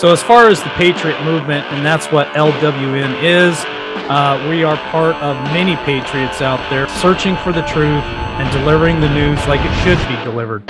So as far as the Patriot movement, and that's what LWN is, we are part of many patriots out there searching for the truth and delivering the news like it should be delivered.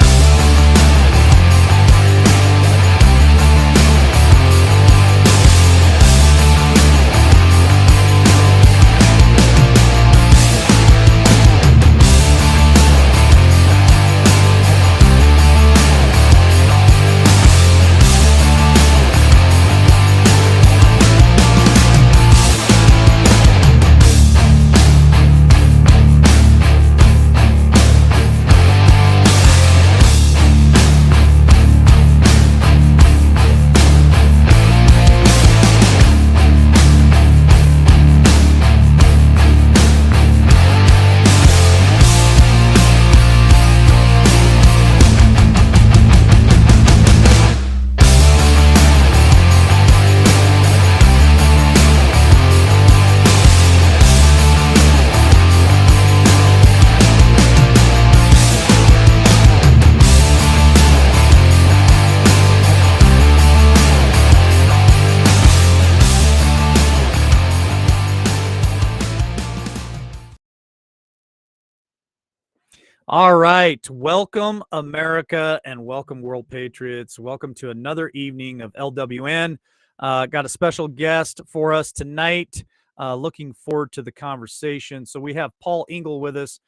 All right. Welcome, America, and welcome, World Patriots. Welcome to another evening of LWN. Got a special guest for us tonight. Looking forward to the conversation. So we have Paul Ingle with us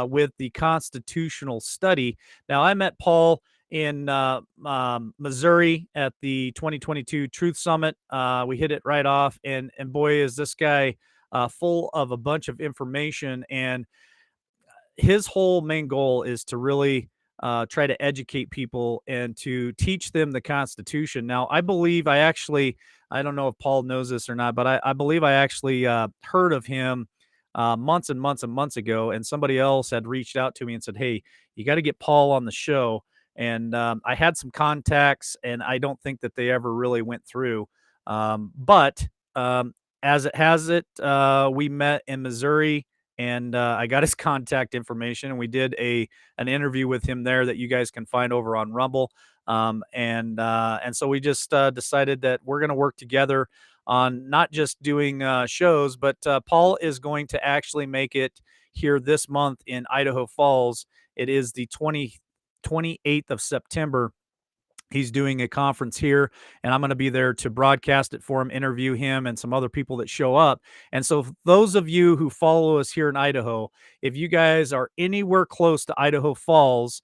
with the Constitutional Study. Now, I met Paul in Missouri at the 2022 Truth Summit. We hit it right off, and boy, is this guy full of a bunch of information. And his whole main goal is to really try to educate people and to teach them the Constitution. Now, I believe I don't know if Paul knows this or not, but I believe I actually heard of him months and months and months ago, and somebody else had reached out to me and said, "Hey, you got to get Paul on the show." And I had some contacts, and I don't think that they ever really went through. But as it has it, we met in Missouri, and I got his contact information, and we did an interview with him there that you guys can find over on Rumble. And so we just decided that we're going to work together on not just doing shows, but Paul is going to actually make it here this month in Idaho Falls. It is the 28th of September. He's doing a conference here, and I'm going to be there to broadcast it for him, interview him, and some other people that show up. And so, those of you who follow us here in Idaho, if you guys are anywhere close to Idaho Falls,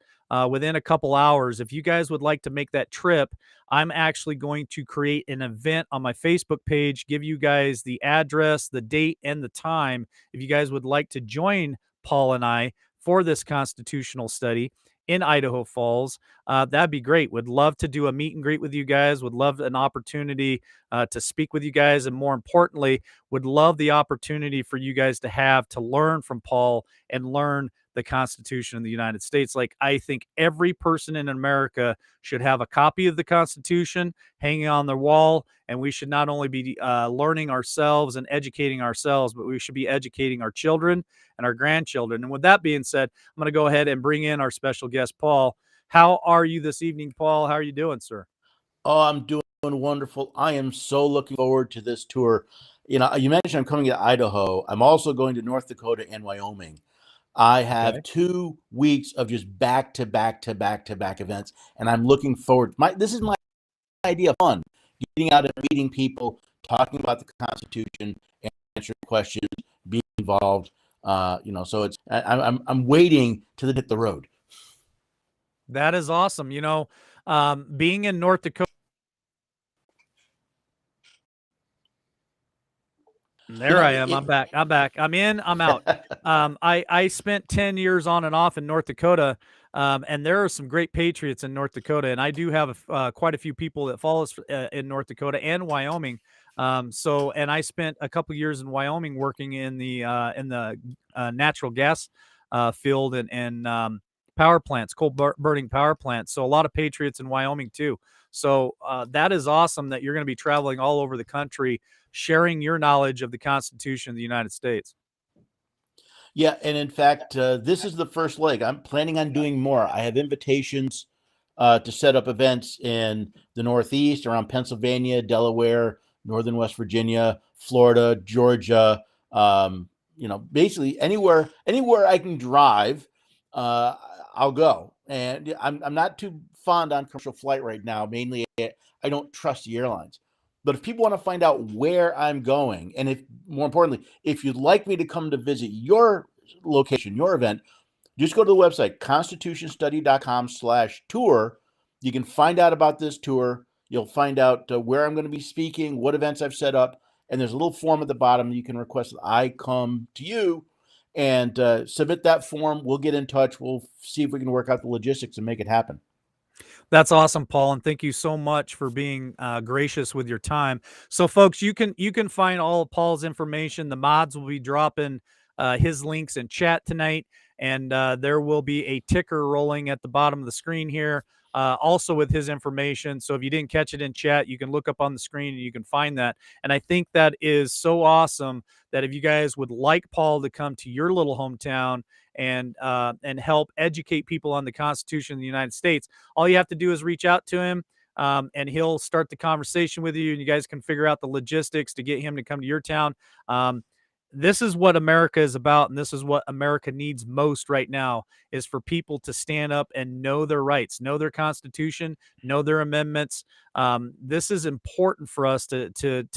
within a couple hours, if you guys would like to make that trip, I'm actually going to create an event on my Facebook page, give you guys the address, the date, and the time. If you guys would like to join Paul and I for this constitutional study in Idaho Falls, that'd be great. Would love to do a meet and greet with you guys. Would love an opportunity to speak with you guys. And more importantly, would love the opportunity for you guys to learn from Paul and learn the Constitution of the United States. Like, I think every person in America should have a copy of the Constitution hanging on their wall. And we should not only be learning ourselves and educating ourselves, but we should be educating our children and our grandchildren. And with that being said, I'm going to go ahead and bring in our special guest, Paul. How are you this evening, Paul? How are you doing, sir? Oh, I'm doing wonderful. I am so looking forward to this tour. You know, you mentioned I'm coming to Idaho. I'm also going to North Dakota and Wyoming. I have 2 weeks of just back to back events, and I'm looking forward. This is my idea of fun: getting out and meeting people, talking about the Constitution, answering questions, being involved. So it's I'm waiting to hit the road. That is awesome. Being in North Dakota. There I am. I'm back. I'm in. I'm out. I spent 10 years on and off in North Dakota, and there are some great patriots in North Dakota, and I do have quite a few people that follow us in North Dakota and Wyoming. And I spent a couple years in Wyoming working in the natural gas field and power plants, coal burning power plants. So a lot of patriots in Wyoming too. So that is awesome that you're going to be traveling all over the country, sharing your knowledge of the Constitution of the United States. Yeah, and in fact, this is the first leg. I'm planning on doing more. I have invitations to set up events in the Northeast, around Pennsylvania, Delaware, Northern West Virginia, Florida, Georgia. Basically anywhere I can drive, I'll go. And I'm not too fond on commercial flight right now. Mainly, I don't trust the airlines. But if people want to find out where I'm going, and if more importantly, if you'd like me to come to visit your location, your event, just go to the website, constitutionstudy.com/tour. You can find out about this tour. You'll find out where I'm going to be speaking, what events I've set up, and there's a little form at the bottom. You can request that I come to you and submit that form. We'll get in touch. We'll see if we can work out the logistics and make it happen. That's awesome, Paul, and thank you so much for being gracious with your time. So, folks, you can find all of Paul's information. The mods will be dropping his links in chat tonight, and there will be a ticker rolling at the bottom of the screen here, also with his information. So, if you didn't catch it in chat, you can look up on the screen and you can find that. And I think that is so awesome that if you guys would like Paul to come to your little hometown and help educate people on the Constitution of the United States, all you have to do is reach out to him, and he'll start the conversation with you, and you guys can figure out the logistics to get him to come to your town. This is what America is about, and this is what America needs most right now, is for people to stand up and know their rights, know their Constitution, know their amendments. This is important for us to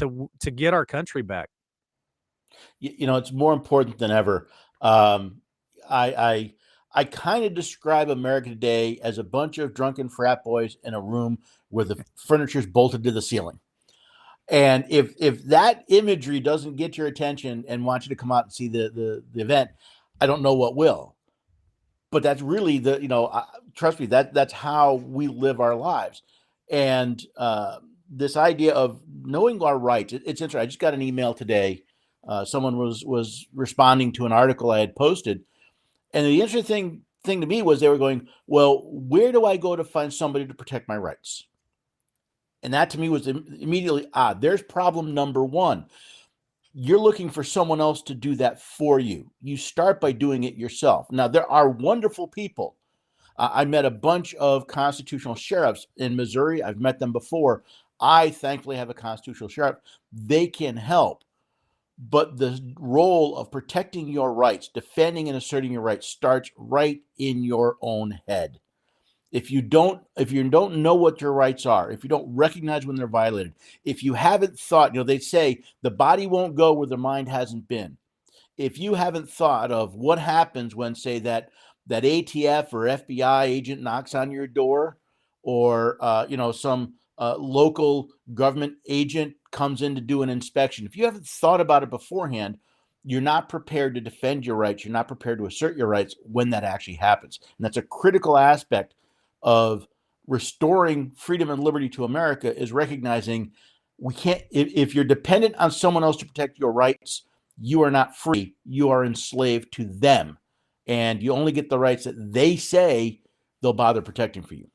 get our country back. It's more important than ever. I kind of describe America today as a bunch of drunken frat boys in a room where the furniture's bolted to the ceiling. And if that imagery doesn't get your attention and want you to come out and see the event, I don't know what will. But that's really trust me, that's how we live our lives. And this idea of knowing our rights, it's interesting. I just got an email today. Someone was responding to an article I had posted. And the interesting thing to me was they were going, well, where do I go to find somebody to protect my rights? And that to me was immediately odd. There's problem number one. You're looking for someone else to do that for you. You start by doing it yourself. Now, there are wonderful people. I met a bunch of constitutional sheriffs in Missouri. I've met them before. I thankfully have a constitutional sheriff. They can help. But the role of protecting your rights, defending and asserting your rights, starts right in your own head. If you don't know what your rights are, if you don't recognize when they're violated, if you haven't thought, they say the body won't go where the mind hasn't been. If you haven't thought of what happens when, say, that ATF or FBI agent knocks on your door, or some local government agent comes in to do an inspection, if you haven't thought about it beforehand, you're not prepared to defend your rights. You're not prepared to assert your rights when that actually happens. And that's a critical aspect of restoring freedom and liberty to America, is recognizing we can't, if you're dependent on someone else to protect your rights, you are not free. You are enslaved to them. And you only get the rights that they say they'll bother protecting for you.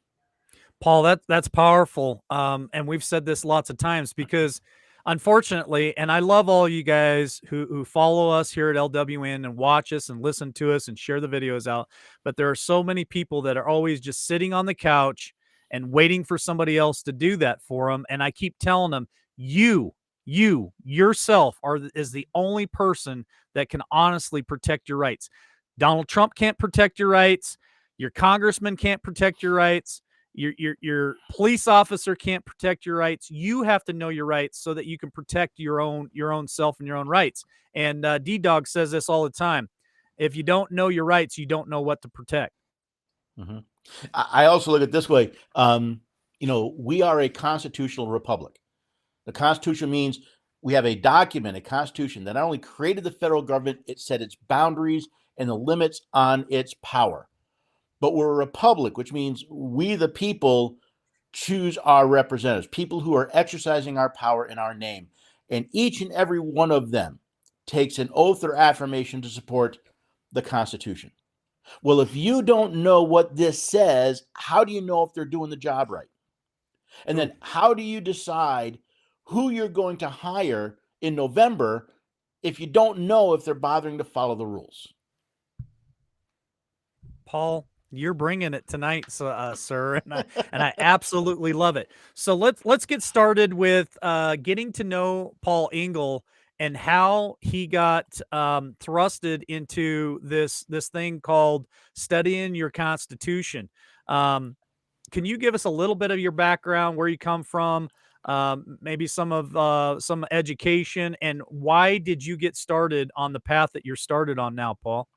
Paul, that's powerful. And we've said this lots of times, because unfortunately, and I love all you guys who follow us here at LWN and watch us and listen to us and share the videos out, but there are so many people that are always just sitting on the couch and waiting for somebody else to do that for them. And I keep telling them, you yourself is the only person that can honestly protect your rights. Donald Trump can't protect your rights. Your congressman can't protect your rights. Your police officer can't protect your rights. You have to know your rights so that you can protect your own self and your own rights. And D-Dog says this all the time. If you don't know your rights, you don't know what to protect. Mm-hmm. I also look at it this way. We are a constitutional republic. The Constitution means we have a document, a constitution that not only created the federal government, it set its boundaries and the limits on its power. But we're a republic, which means we, the people, choose our representatives, people who are exercising our power in our name. And each and every one of them takes an oath or affirmation to support the Constitution. Well, if you don't know what this says, how do you know if they're doing the job right? And then how do you decide who you're going to hire in November if you don't know if they're bothering to follow the rules? Paul, You're bringing it tonight, sir, and I absolutely love it. So let's get started with getting to know Paul Ingle and how he got thrusted into this thing called studying your Constitution. Um, can you give us a little bit of your background, where you come from, maybe some education, and why did you get started on the path that you're started on now, Paul?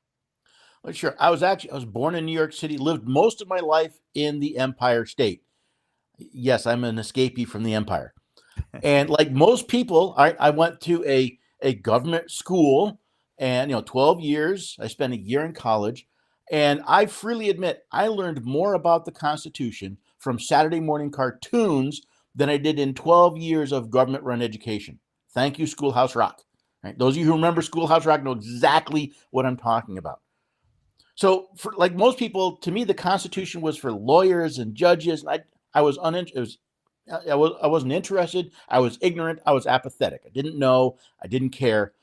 Well, sure. I was born in New York City, lived most of my life in the Empire State. Yes, I'm an escapee from the Empire. And like most people, I went to a government school, and 12 years. I spent a year in college, and I freely admit I learned more about the Constitution from Saturday morning cartoons than I did in 12 years of government run education. Thank you, Schoolhouse Rock. Right? Those of you who remember Schoolhouse Rock know exactly what I'm talking about. So, for like most people, to me, the Constitution was for lawyers and judges. And I was uninterested. I wasn't interested. I was ignorant. I was apathetic. I didn't know. I didn't care.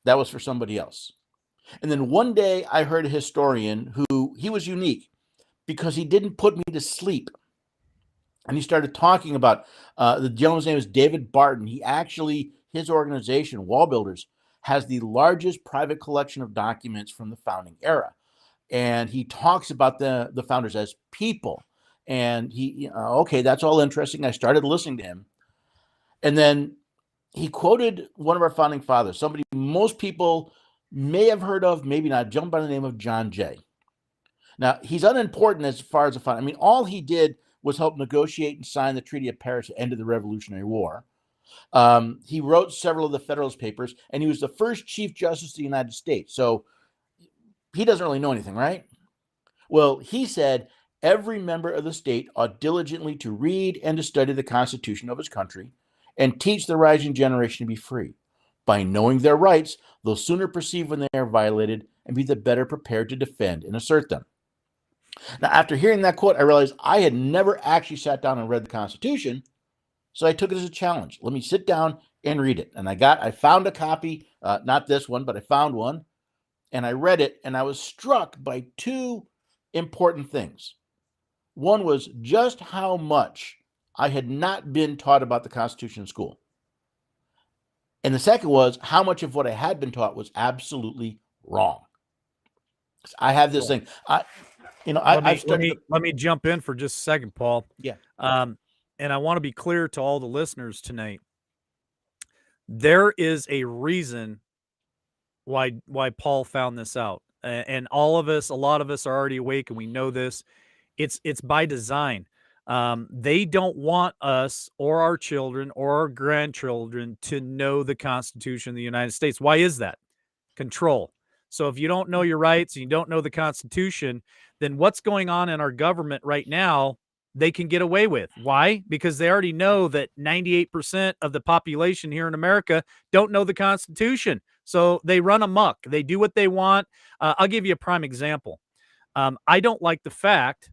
That was for somebody else. And then one day, I heard a historian who he was unique because he didn't put me to sleep. And he started talking about the gentleman's name is David Barton. His organization, Wall Builders, has the largest private collection of documents from the founding era, and he talks about the founders as people. And okay, that's all interesting. I started listening to him, and then he quoted one of our founding fathers, somebody most people may have heard of, maybe not, jumped by the name of John Jay. Now, he's unimportant as far as the fund. I mean, all he did was help negotiate and sign the Treaty of Paris at the end of the Revolutionary War. He wrote several of the Federalist Papers, and he was the first Chief Justice of the United States. So he doesn't really know anything, right? Well, he said every member of the state ought diligently to read and to study the Constitution of his country and teach the rising generation to be free. By knowing their rights, they'll sooner perceive when they are violated and be the better prepared to defend and assert them. Now, after hearing that quote, I realized I had never actually sat down and read the Constitution, so I took it as a challenge. Let me sit down and read it. And I found a copy, not this one, but I found one, and I read it, and I was struck by two important things. One was just how much I had not been taught about the Constitution in school. And the second was how much of what I had been taught was absolutely wrong. I have this thing. Let me jump in for just a second, Paul. Yeah. And I want to be clear to all the listeners tonight. There is a reason why Paul found this out, and a lot of us are already awake, and we know this. It's by design. They don't want us or our children or our grandchildren to know the Constitution of the United States. Why is that? Control. So if you don't know your rights and you don't know the Constitution, then what's going on in our government right now, they can get away with. Why? Because they already know that 98% of the population here in America don't know the Constitution. So they run amok. They do what they want. I'll give you a prime example. I don't like the fact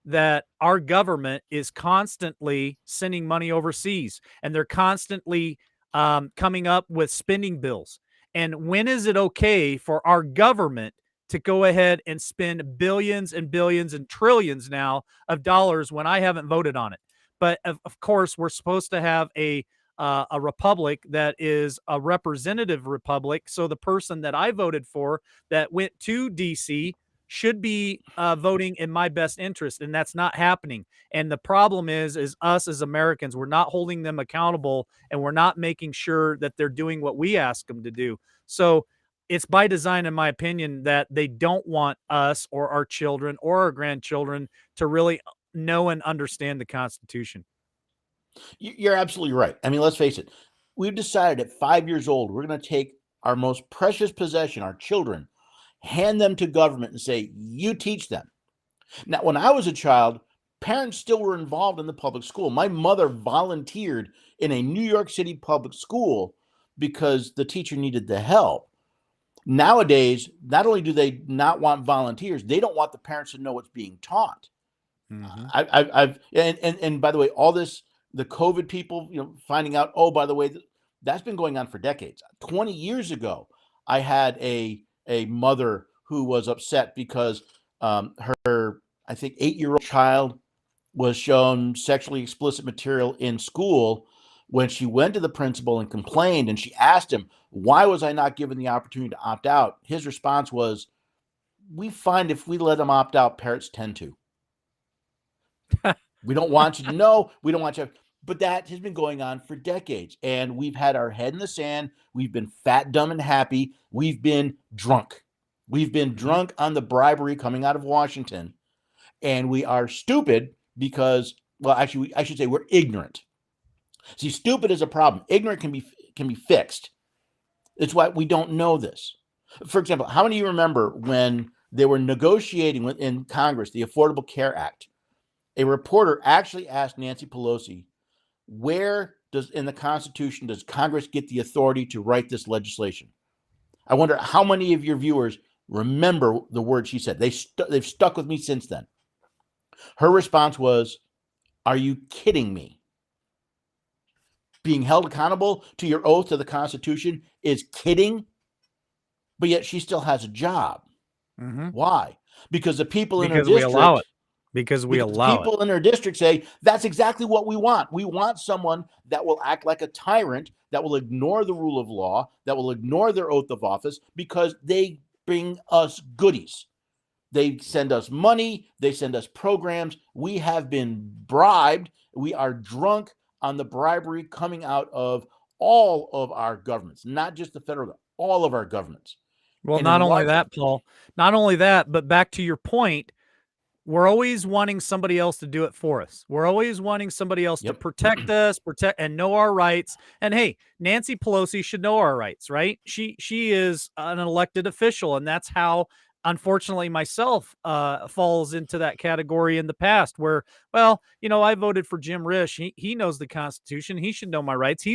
that our government is constantly sending money overseas, and they're constantly coming up with spending bills. And when is it okay for our government to go ahead and spend billions and billions and trillions now of dollars when I haven't voted on it? But of course, we're supposed to have a republic that is a representative republic. So the person that I voted for that went to DC should be voting in my best interest, and that's not happening. And the problem is us as Americans, we're not holding them accountable, and we're not making sure that they're doing what we ask them to do. So it's by design, in my opinion, that they don't want us or our children or our grandchildren to really know and understand the Constitution. You're absolutely right. I mean, let's face it. We've decided at 5 years old, we're going to take our most precious possession, our children, hand them to government and say, you teach them. Now, when I was a child, parents still were involved in the public school. My mother volunteered in a New York City public school because the teacher needed the help. Nowadays, not only do they not want volunteers, they don't want the parents to know what's being taught. And by the way, all this, the COVID people, finding out, oh, by the way, that's been going on for decades. 20 years ago, I had a mother who was upset because her I think, 8-year-old child was shown sexually explicit material in school, when she went to the principal and complained, and she asked him, why was I not given the opportunity to opt out? His response was, we find if we let them opt out, parents tend to. We don't want you to know. We don't want you to. But that has been going on for decades. And we've had our head in the sand. We've been fat, dumb, and happy. We've been drunk. We've been drunk on the bribery coming out of Washington. And we are stupid because, well, actually, I should say we're ignorant. See, stupid is a problem. Ignorant can be fixed. It's why we don't know this. For example, how many of you remember when they were negotiating in Congress the Affordable Care Act? A reporter actually asked Nancy Pelosi, where in the Constitution does Congress get the authority to write this legislation? I wonder how many of your viewers remember the words she said. They've stuck with me since then. Her response was, are you kidding me? Being held accountable to your oath to the Constitution is kidding, but yet she still has a job. Mm-hmm. Why? Because the people in her district, we allow it. Because we allow people it. In her district say that's exactly what we want. We want someone that will act like a tyrant, that will ignore the rule of law, that will ignore their oath of office, because they bring us goodies. They send us money. They send us programs. We have been bribed. We are drunk on the bribery coming out of all of our governments, not just the federal, all of our governments. Well, and not only that, Paul, not only that, but back to your point, we're always wanting somebody else to do it for us. We're always wanting somebody else to protect us, and know our rights. And hey, Nancy Pelosi should know our rights, right? She is an elected official, and that's how, unfortunately, myself falls into that category in the past where, well, I voted for Jim Risch. He knows the Constitution. He should know my rights.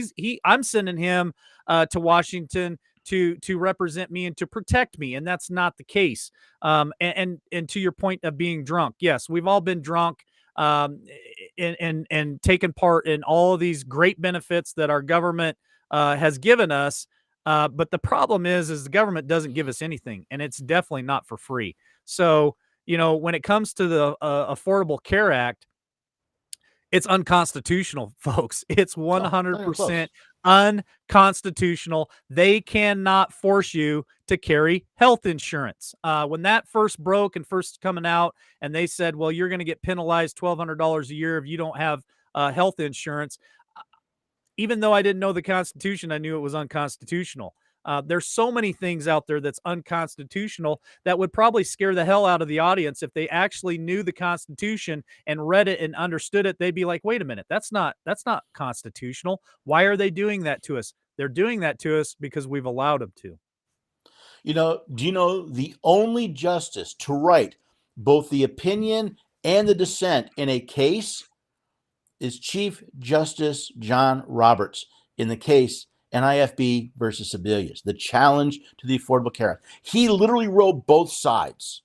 I'm sending him to Washington to represent me and to protect me, and that's not the case. And to your point of being drunk, yes, we've all been drunk, and taken part in all of these great benefits that our government has given us. But the problem is the government doesn't give us anything, and it's definitely not for free. So, when it comes to the Affordable Care Act, it's unconstitutional, folks. It's 100% unconstitutional. They cannot force you to carry health insurance. When that first broke and first coming out, and they said, well, you're going to get penalized $1,200 a year if you don't have health insurance. Even though I didn't know the Constitution, I knew it was unconstitutional. There's so many things out there that's unconstitutional that would probably scare the hell out of the audience if they actually knew the Constitution and read it and understood it. They'd be like, wait a minute, that's not constitutional. Why are they doing that to us? They're doing that to us because we've allowed them to. Do you know the only justice to write both the opinion and the dissent in a case is Chief Justice John Roberts in the case NIFB versus Sebelius, the challenge to the Affordable Care Act. He literally wrote both sides.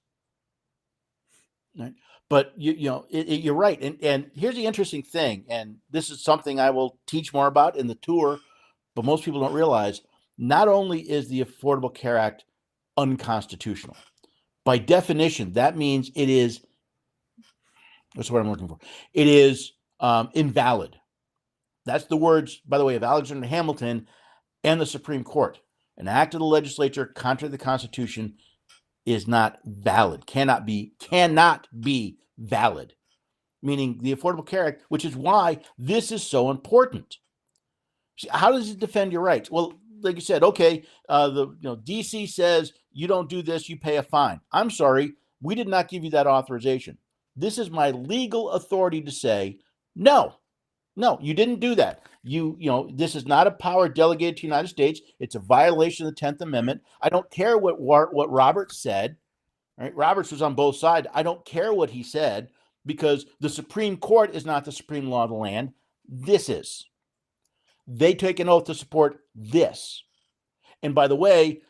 Right? But you're right. And here's the interesting thing, and this is something I will teach more about in the tour, but most people don't realize, not only is the Affordable Care Act unconstitutional, by definition, that means it is, what's the word I'm looking for? It is invalid. That's the words, by the way, of Alexander Hamilton and the Supreme Court. An act of the legislature contrary to the Constitution is not valid, cannot be valid, meaning the Affordable Care Act, which is why this is so important. See, how does it defend your rights? Well, like you said, okay, DC says you don't do this, you pay a fine. I'm sorry, we did not give you that authorization. This is my legal authority to say, no, you didn't do that. This is not a power delegated to the United States. It's a violation of the 10th Amendment. I don't care what Roberts said. Right? Roberts was on both sides. I don't care what he said, because the Supreme Court is not the supreme law of the land. This is. They take an oath to support this. And by the way,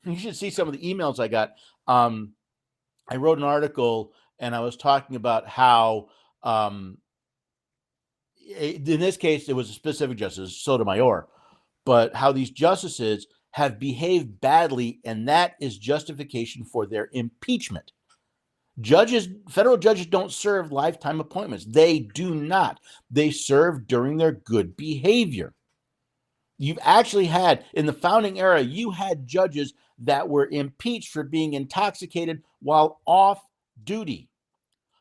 you should see some of the emails I got. I wrote an article and I was talking about how, in this case, it was a specific justice, Sotomayor, but how these justices have behaved badly, and that is justification for their impeachment. Federal judges don't serve lifetime appointments. They do not. They serve during their good behavior. You've actually had, in the founding era, you had judges that were impeached for being intoxicated while off duty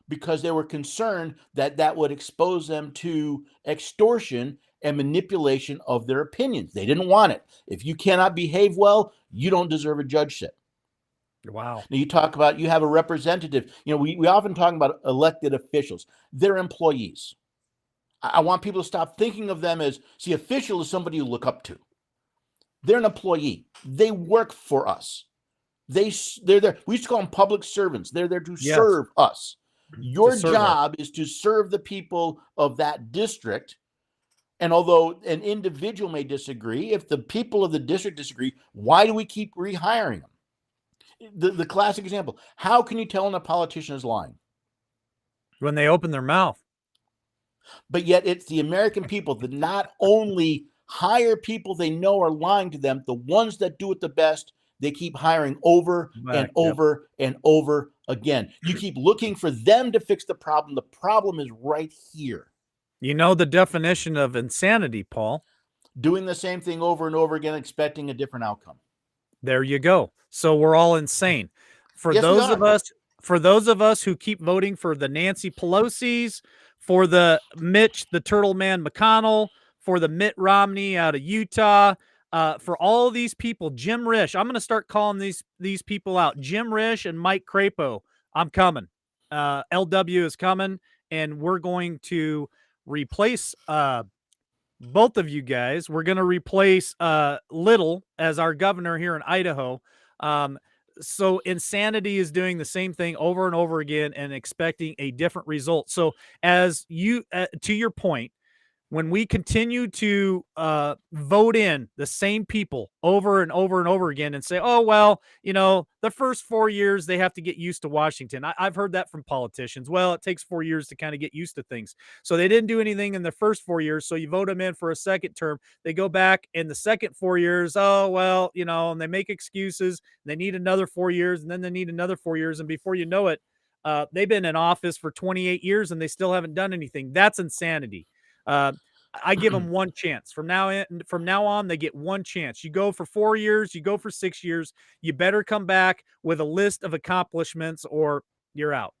because they were concerned that that would expose them to extortion and manipulation of their opinions. They didn't want it. If you cannot behave well, you don't deserve a judgeship. Wow. Now you talk about, you have a representative. We often talk about elected officials. They're employees. I want people to stop thinking of them as, see, official is somebody you look up to. They're an employee. They work for us. They're there. We used to call them public servants. They're there to serve us. Your job is to serve the people of that district. And although an individual may disagree, if the people of the district disagree, why do we keep rehiring them? The classic example, how can you tell when a politician is lying? When they open their mouth. But yet it's the American people that not only hire people they know are lying to them, the ones that do it the best, they keep hiring over and over and over again. You keep looking for them to fix the problem. The problem is right here. You know the definition of insanity, Paul? Doing the same thing over and over again, expecting a different outcome. There you go. So we're all insane. For those of us who keep voting for the Nancy Pelosi's, for the Mitch the Turtle Man McConnell, for the Mitt Romney out of Utah, for all these people, Jim Risch, I'm going to start calling these people out. Jim Risch and Mike Crapo, I'm coming. LW is coming, and we're going to replace both of you guys. We're going to replace Little as our governor here in Idaho. So insanity is doing the same thing over and over again and expecting a different result. So as you, to your point, when we continue to vote in the same people over and over and over again and say, oh, well, the first 4 years, they have to get used to Washington. I've heard that from politicians. Well, it takes 4 years to kind of get used to things. So they didn't do anything in the first 4 years. So you vote them in for a second term. They go back in the second 4 years. Oh, well, and they make excuses. They need another 4 years, and then they need another 4 years. And before you know it, they've been in office for 28 years and they still haven't done anything. That's insanity. I give them one chance. From now on, they get one chance. You go for 4 years, you go for 6 years. You better come back with a list of accomplishments or you're out.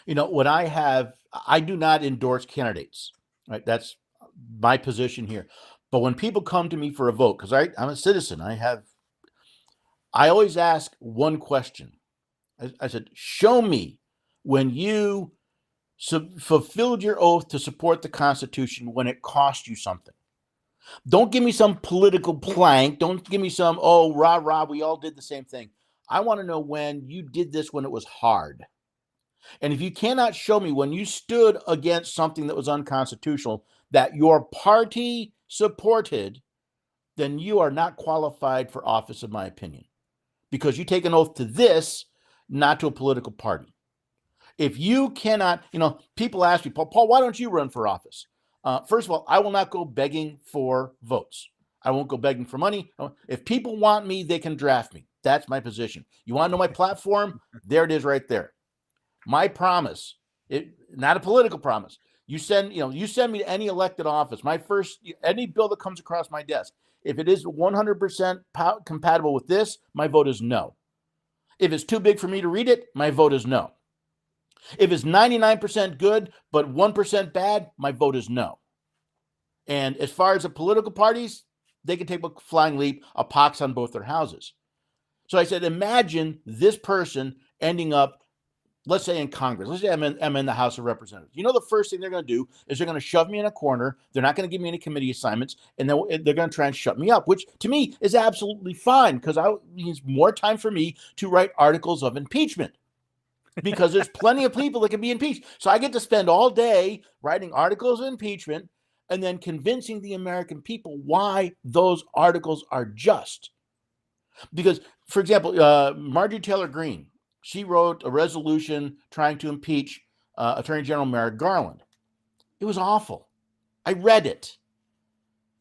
What I do not endorse candidates, right? That's my position here. But when people come to me for a vote, because I'm a citizen, I always ask one question. I said, show me when you fulfilled your oath to support the Constitution when it cost you something. Don't give me some political plank. Don't give me some, oh, rah, rah, we all did the same thing. I want to know when you did this when it was hard. And if you cannot show me when you stood against something that was unconstitutional that your party supported, then you are not qualified for office, in my opinion, because you take an oath to this, not to a political party. If you cannot, people ask me, Paul, why don't you run for office? First of all, I will not go begging for votes. I won't go begging for money. If people want me, they can draft me. That's my position. You want to know my platform? There it is right there. My promise, not a political promise. You send me to any elected office. Any bill that comes across my desk, if it is 100% compatible with this, my vote is no. If it's too big for me to read it, my vote is no. If it's 99% good, but 1% bad, my vote is no. And as far as the political parties, they can take a flying leap, a pox on both their houses. So I said, imagine this person ending up, let's say in Congress. Let's say I'm in the House of Representatives. The first thing they're going to do is they're going to shove me in a corner. They're not going to give me any committee assignments, and they're going to try and shut me up, which to me is absolutely fine because it means more time for me to write articles of impeachment. Because there's plenty of people that can be impeached. So I get to spend all day writing articles of impeachment and then convincing the American people why those articles are just. Because, for example, Marjorie Taylor Greene, she wrote a resolution trying to impeach Attorney General Merrick Garland. It was awful. I read it.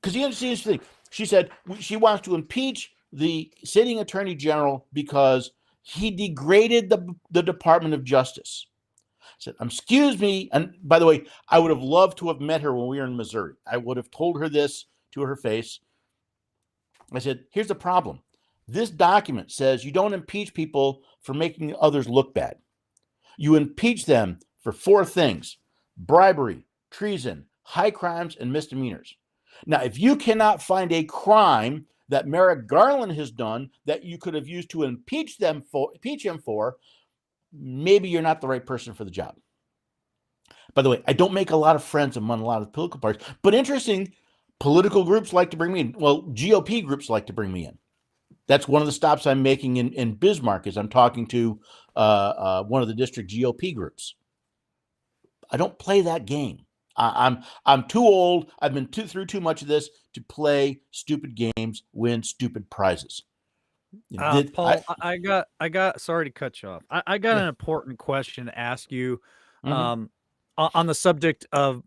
Because you understand this thing. She said she wants to impeach the sitting Attorney General because He degraded the Department of Justice. I said, excuse me. And by the way, I would have loved to have met her when we were in Missouri. I would have told her this to her face. I said, here's the problem. This document says you don't impeach people for making others look bad. You impeach them for 4 things: bribery, treason, high crimes, and misdemeanors. Now, if you cannot find a crime that Merrick Garland has done that you could have used to impeach him for, maybe you're not the right person for the job. By the way, I don't make a lot of friends among a lot of political parties, but interesting, political groups like to bring me in. Well, GOP groups like to bring me in. That's one of the stops I'm making in Bismarck, is I'm talking to one of the district GOP groups. I don't play that game. I'm too old. I've been through too much of this to play stupid games, win stupid prizes. Paul, I got. Sorry to cut you off. I got an important question to ask you, on the subject of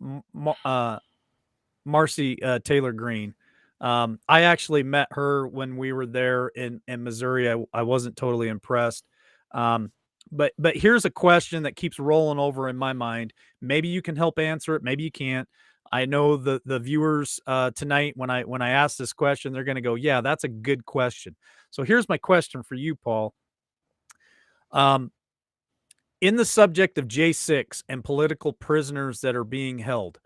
Marcy Taylor Greene. I actually met her when we were there in Missouri. I wasn't totally impressed. But here's a question that keeps rolling over in my mind. Maybe you can help answer it. Maybe you can't. I know the viewers tonight, when I ask this question, they're going to go, yeah, that's a good question. So here's my question for you, Paul. In the subject of J6 and political prisoners that are being held,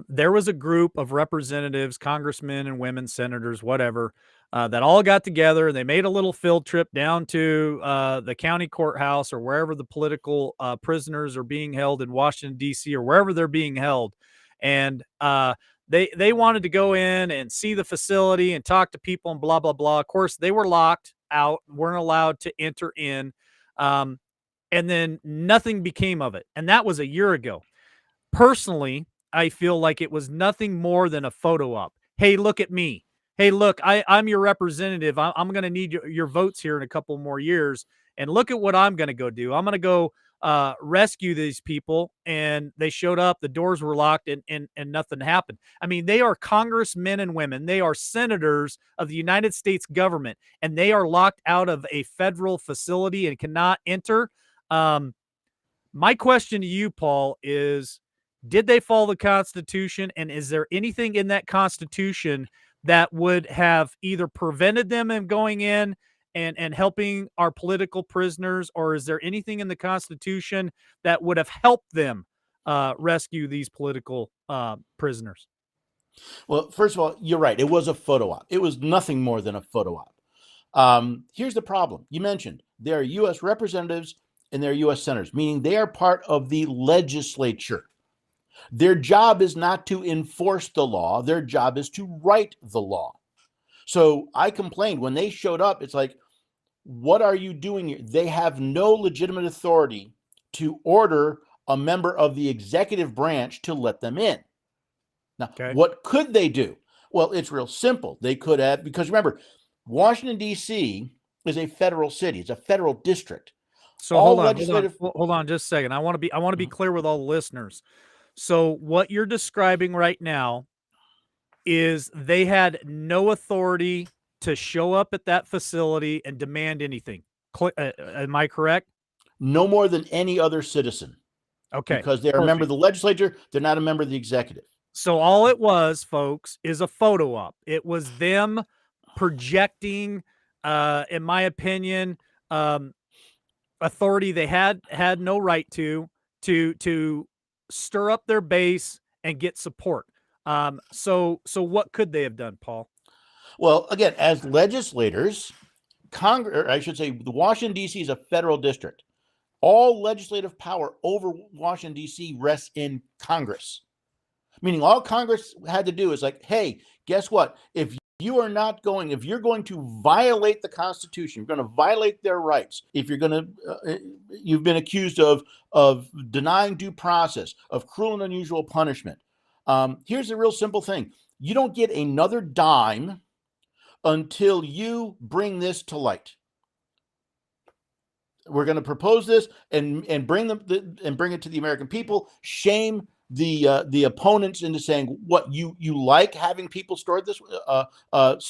there was a group of representatives, congressmen and women, senators, whatever, that all got together. They made a little field trip down to the county courthouse or wherever the political prisoners are being held in Washington, D.C., or wherever they're being held. And they wanted to go in and see the facility and talk to people and blah, blah, blah. Of course, they were locked out, weren't allowed to enter in. And then nothing became of it. And that was a year ago. Personally, I feel like it was nothing more than a photo op. Hey, look at me. Hey, look, I'm your representative. I'm going to need your votes here in a couple more years. And look at what I'm going to go do. I'm going to go rescue these people. And they showed up. The doors were locked and nothing happened. I mean, they are congressmen and women. They are senators of the United States government. And they are locked out of a federal facility and cannot enter. My question to you, Paul, is, did they follow the Constitution? And is there anything in that Constitution that would have either prevented them from going in and helping our political prisoners, or is there anything in the Constitution that would have helped them rescue these political prisoners? Well, first of all, you're right. It was a photo op. It was nothing more than a photo op. Here's the problem. You mentioned there are U.S. representatives and there are U.S. senators, meaning they are part of the legislature. Their job is not to enforce the law. Their job is to write the law. So I complained when they showed up. It's like, what are you doing here? They have no legitimate authority to order a member of the executive branch to let them in. Now, What could they do? Well, it's real simple. They could have, because remember, Washington, D.C. is a federal city. It's a federal district. So hold on just a second. I want to be clear with all the listeners. So what you're describing right now is they had no authority to show up at that facility and demand anything. Am I correct? No more than any other citizen. Okay. Because they're a member of the legislature. They're not a member of the executive. So all it was, folks, is a photo op. It was them projecting, in my opinion, authority they had no right to stir up their base and get support. So what could they have done, Paul? Well, again, as legislators, Congress, or I should say, the Washington, D.C. is a federal district. All legislative power over Washington, D.C. rests in Congress. Meaning all Congress had to do is like, hey, guess what? If you're going to violate the Constitution, you're going to violate their rights. If you're going to, you've been accused of denying due process, of cruel and unusual punishment. Here's the real simple thing. You don't get another dime until you bring this to light. We're going to propose this and bring it to the American people. Shame the opponents into saying, what, you like having people stored this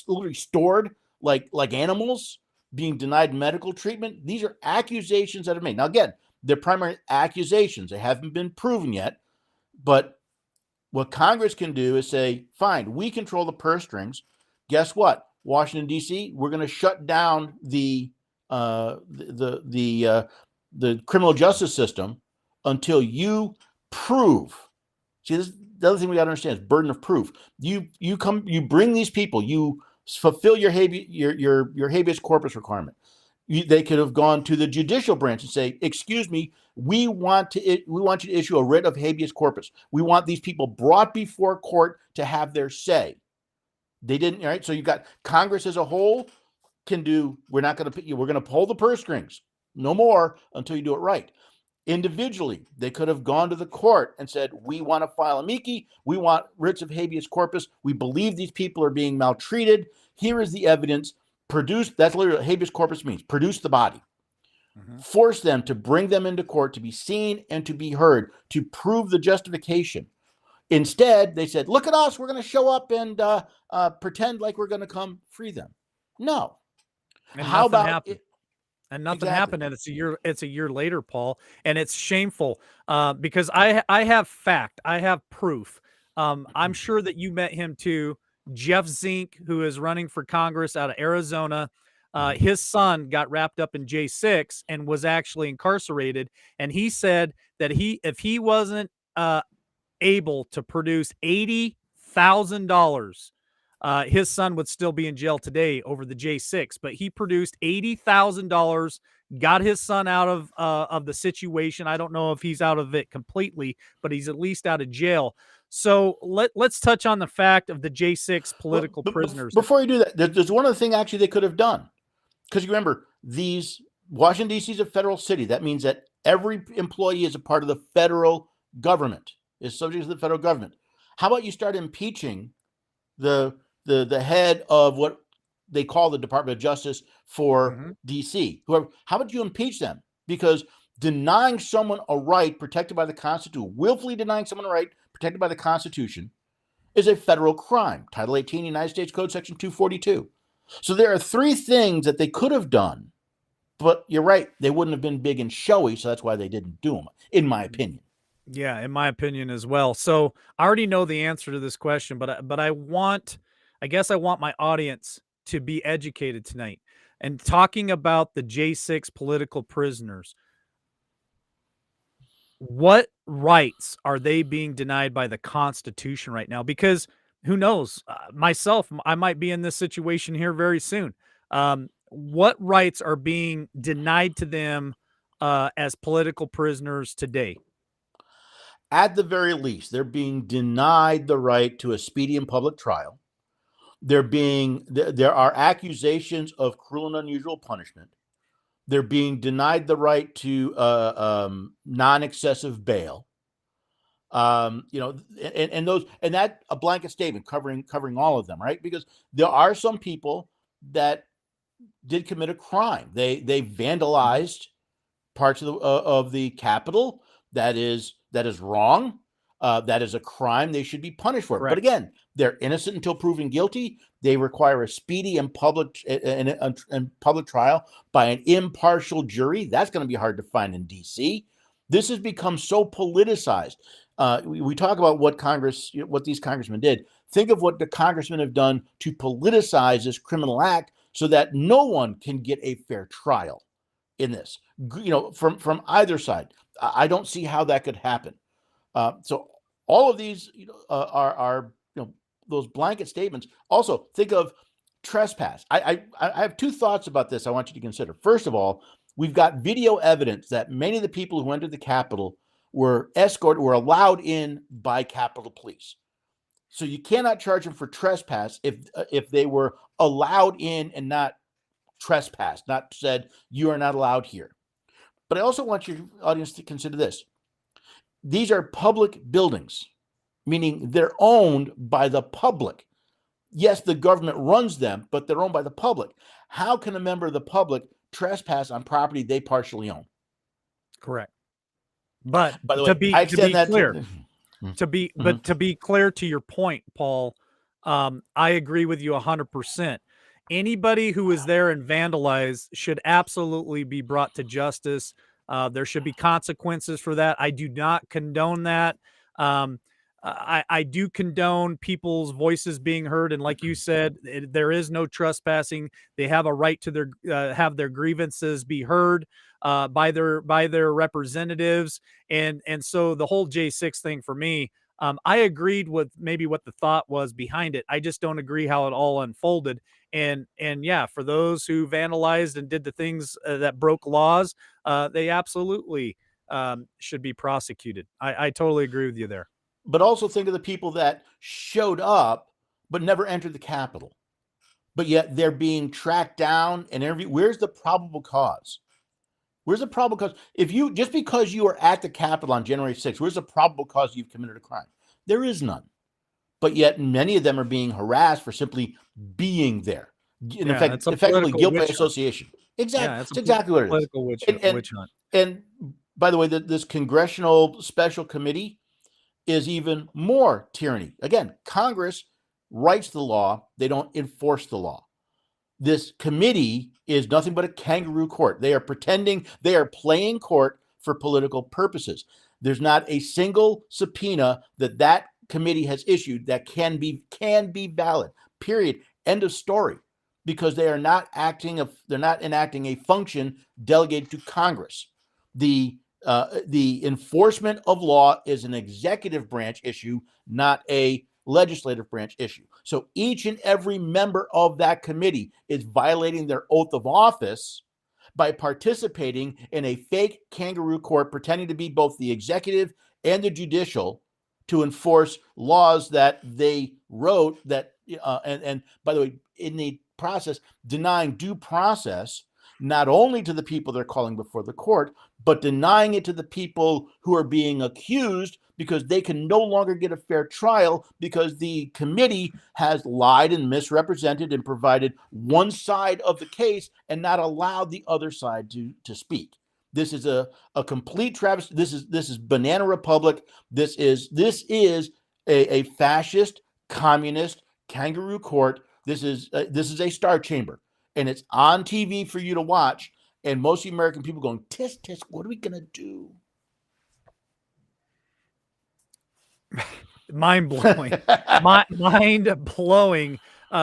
literally stored like animals. being denied medical treatment. These are accusations that are made. Now, again, they're primary accusations. They haven't been proven yet. But what Congress can do is say, fine, we control the purse strings. Guess what? Washington, D.C., we're going to shut down the criminal justice system until you prove. See, this the other thing we got to understand is burden of proof. You bring these people, you fulfill your habeas corpus requirement. They could have gone to the judicial branch and say, "Excuse me, we want you to issue a writ of habeas corpus. We want these people brought before court to have their say." They didn't. All right, so you've got Congress as a whole can do. We're not going to. We're going to pull the purse strings. No more until you do it right. Individually, they could have gone to the court and said, "We want to file amici. We want writs of habeas corpus. We believe these people are being maltreated. Here is the evidence." Produce, that's literally what habeas corpus means. Produce the body. Force them to bring them into court to be seen and to be heard, to prove the justification. Instead, they said, look at us. We're going to show up and pretend like we're going to come free them. No. And how about happened? And nothing happened, and it's a year later, Paul, and it's shameful because I have fact, I have proof. I'm sure that you met him too. Jeff Zink, who is running for Congress out of Arizona, his son got wrapped up in J6 and was actually incarcerated. And he said that if he wasn't able to produce $80,000, his son would still be in jail today over the J6. But he produced $80,000, got his son out of the situation. I don't know if he's out of it completely, but he's at least out of jail. So let's touch on the fact of the J6 political prisoners. Before you do that, there's one other thing actually they could have done. Because you remember, Washington, D.C. is a federal city. That means that every employee is a part of the federal government, is subject to the federal government. How about you start impeaching the head of what they call the Department of Justice for D.C.? Whoever. How about you impeach them? Because denying someone a right protected by the Constitution, willfully denying someone a right protected by the Constitution, is a federal crime. Title 18, United States Code, Section 242. So there are three things that they could have done, but you're right, they wouldn't have been big and showy, so that's why they didn't do them, in my opinion. Yeah, in my opinion as well. So I already know the answer to this question, but I guess I want my audience to be educated tonight. And talking about the J6 political prisoners, what rights are they being denied by the Constitution right now? Because who knows? Myself, I might be in this situation here very soon. What rights are being denied to them as political prisoners today? At the very least, they're being denied the right to a speedy and public trial. There are accusations of cruel and unusual punishment. They're being denied the right to non-excessive bail. And that a blanket statement covering all of them, right? Because there are some people that did commit a crime. They vandalized parts of the Capitol. That is wrong. That is a crime. They should be punished for it. But again, they're innocent until proven guilty. They require a speedy and public trial by an impartial jury. That's going to be hard to find in D.C. This has become so politicized. We talk about what these congressmen did. Think of what the congressmen have done to politicize this criminal act so that no one can get a fair trial in this. From either side. I don't see how that could happen. So all of these are those blanket statements. Also, think of trespass. I have two thoughts about this I want you to consider. First of all, we've got video evidence that many of the people who entered the Capitol were allowed in by Capitol Police. So you cannot charge them for trespass if they were allowed in and not trespassed, not said you are not allowed here. But I also want your audience to consider this. These are public buildings, meaning they're owned by the public. Yes, the government runs them, but they're owned by the public. How can a member of the public trespass on property they partially own? Correct. But by the way, to be clear to your point, Paul, I agree with you 100%. Anybody who is there and vandalized should absolutely be brought to justice. There should be consequences for that. I do not condone that. Um, I do condone people's voices being heard, and like you said, there is no trespassing. They have a right to have their grievances be heard by their representatives, and so the whole J6 thing for me. I agreed with maybe what the thought was behind it. I just don't agree how it all unfolded. And yeah, for those who vandalized and did the things that broke laws, they absolutely should be prosecuted. I totally agree with you there. But also think of the people that showed up but never entered the Capitol, but yet they're being tracked down and interviewed. Where's the probable cause? Where's the probable cause? If you just because you are at the Capitol on January 6th, where's the probable cause you've committed a crime? There is none. But yet many of them are being harassed for simply being there. In fact, effectively guilt by association. Exactly. Yeah, it's exactly what it is. Political witch hunt. And by the way, this congressional special committee is even more tyranny. Again, Congress writes the law. They don't enforce the law. This committee is nothing but a kangaroo court. They are pretending they are playing court for political purposes. There's not a single subpoena that committee has issued that can be valid. Period. End of story. Because they are not enacting a function delegated to Congress. The enforcement of law is an executive branch issue, not a legislative branch issue. So each and every member of that committee is violating their oath of office by participating in a fake kangaroo court, pretending to be both the executive and the judicial to enforce laws that they wrote that, and by the way, in the process, denying due process, not only to the people they're calling before the court, but denying it to the people who are being accused because they can no longer get a fair trial because the committee has lied and misrepresented and provided one side of the case and not allowed the other side to speak. This is a complete travesty. This is Banana Republic. This is a fascist, communist, kangaroo court. This is a star chamber, and it's on TV for you to watch. And most of the American people going, tisk, tisk, what are we going to do? Mind blowing. Mind blowing.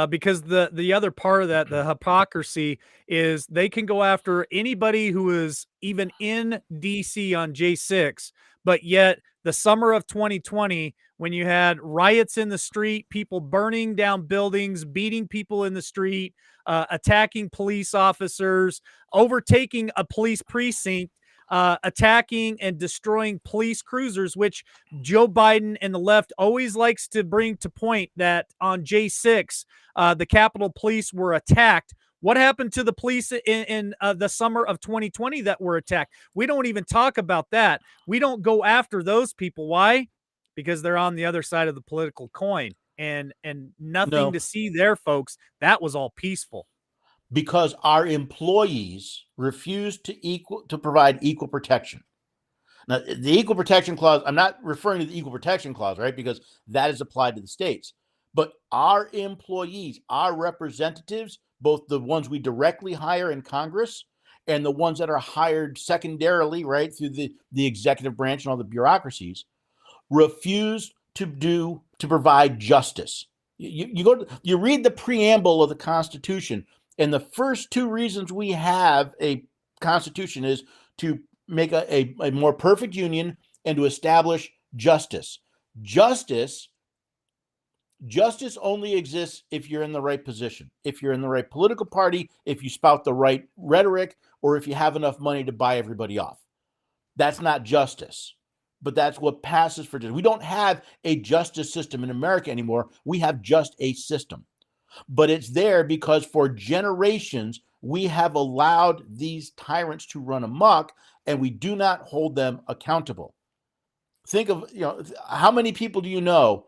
Because the other part of that, the hypocrisy, is they can go after anybody who is even in DC on J6, but yet the summer of 2020, when you had riots in the street, people burning down buildings, beating people in the street, attacking police officers, overtaking a police precinct, attacking and destroying police cruisers, which Joe Biden and the left always likes to bring to point that on J6, the Capitol Police were attacked. What happened to the police in the summer of 2020 that were attacked? We don't even talk about that. We don't go after those people. Why? Because they're on the other side of the political coin, and nothing to see there, folks. That was all peaceful. Because our employees refused to provide equal protection. Now, the Equal Protection Clause, I'm not referring to the Equal Protection Clause, right? Because that is applied to the states. But our employees, our representatives, both the ones we directly hire in Congress and the ones that are hired secondarily, right, through the executive branch and all the bureaucracies, refused to provide justice. You read the preamble of the Constitution, and the first two reasons we have a Constitution is to make a more perfect union and to establish justice. Justice only exists if you're in the right position, if you're in the right political party, if you spout the right rhetoric, or if you have enough money to buy everybody off. That's not justice, but that's what passes for justice. We don't have a justice system in America anymore. We have just a system. But it's there because for generations, we have allowed these tyrants to run amok, and we do not hold them accountable. Think of, how many people do you know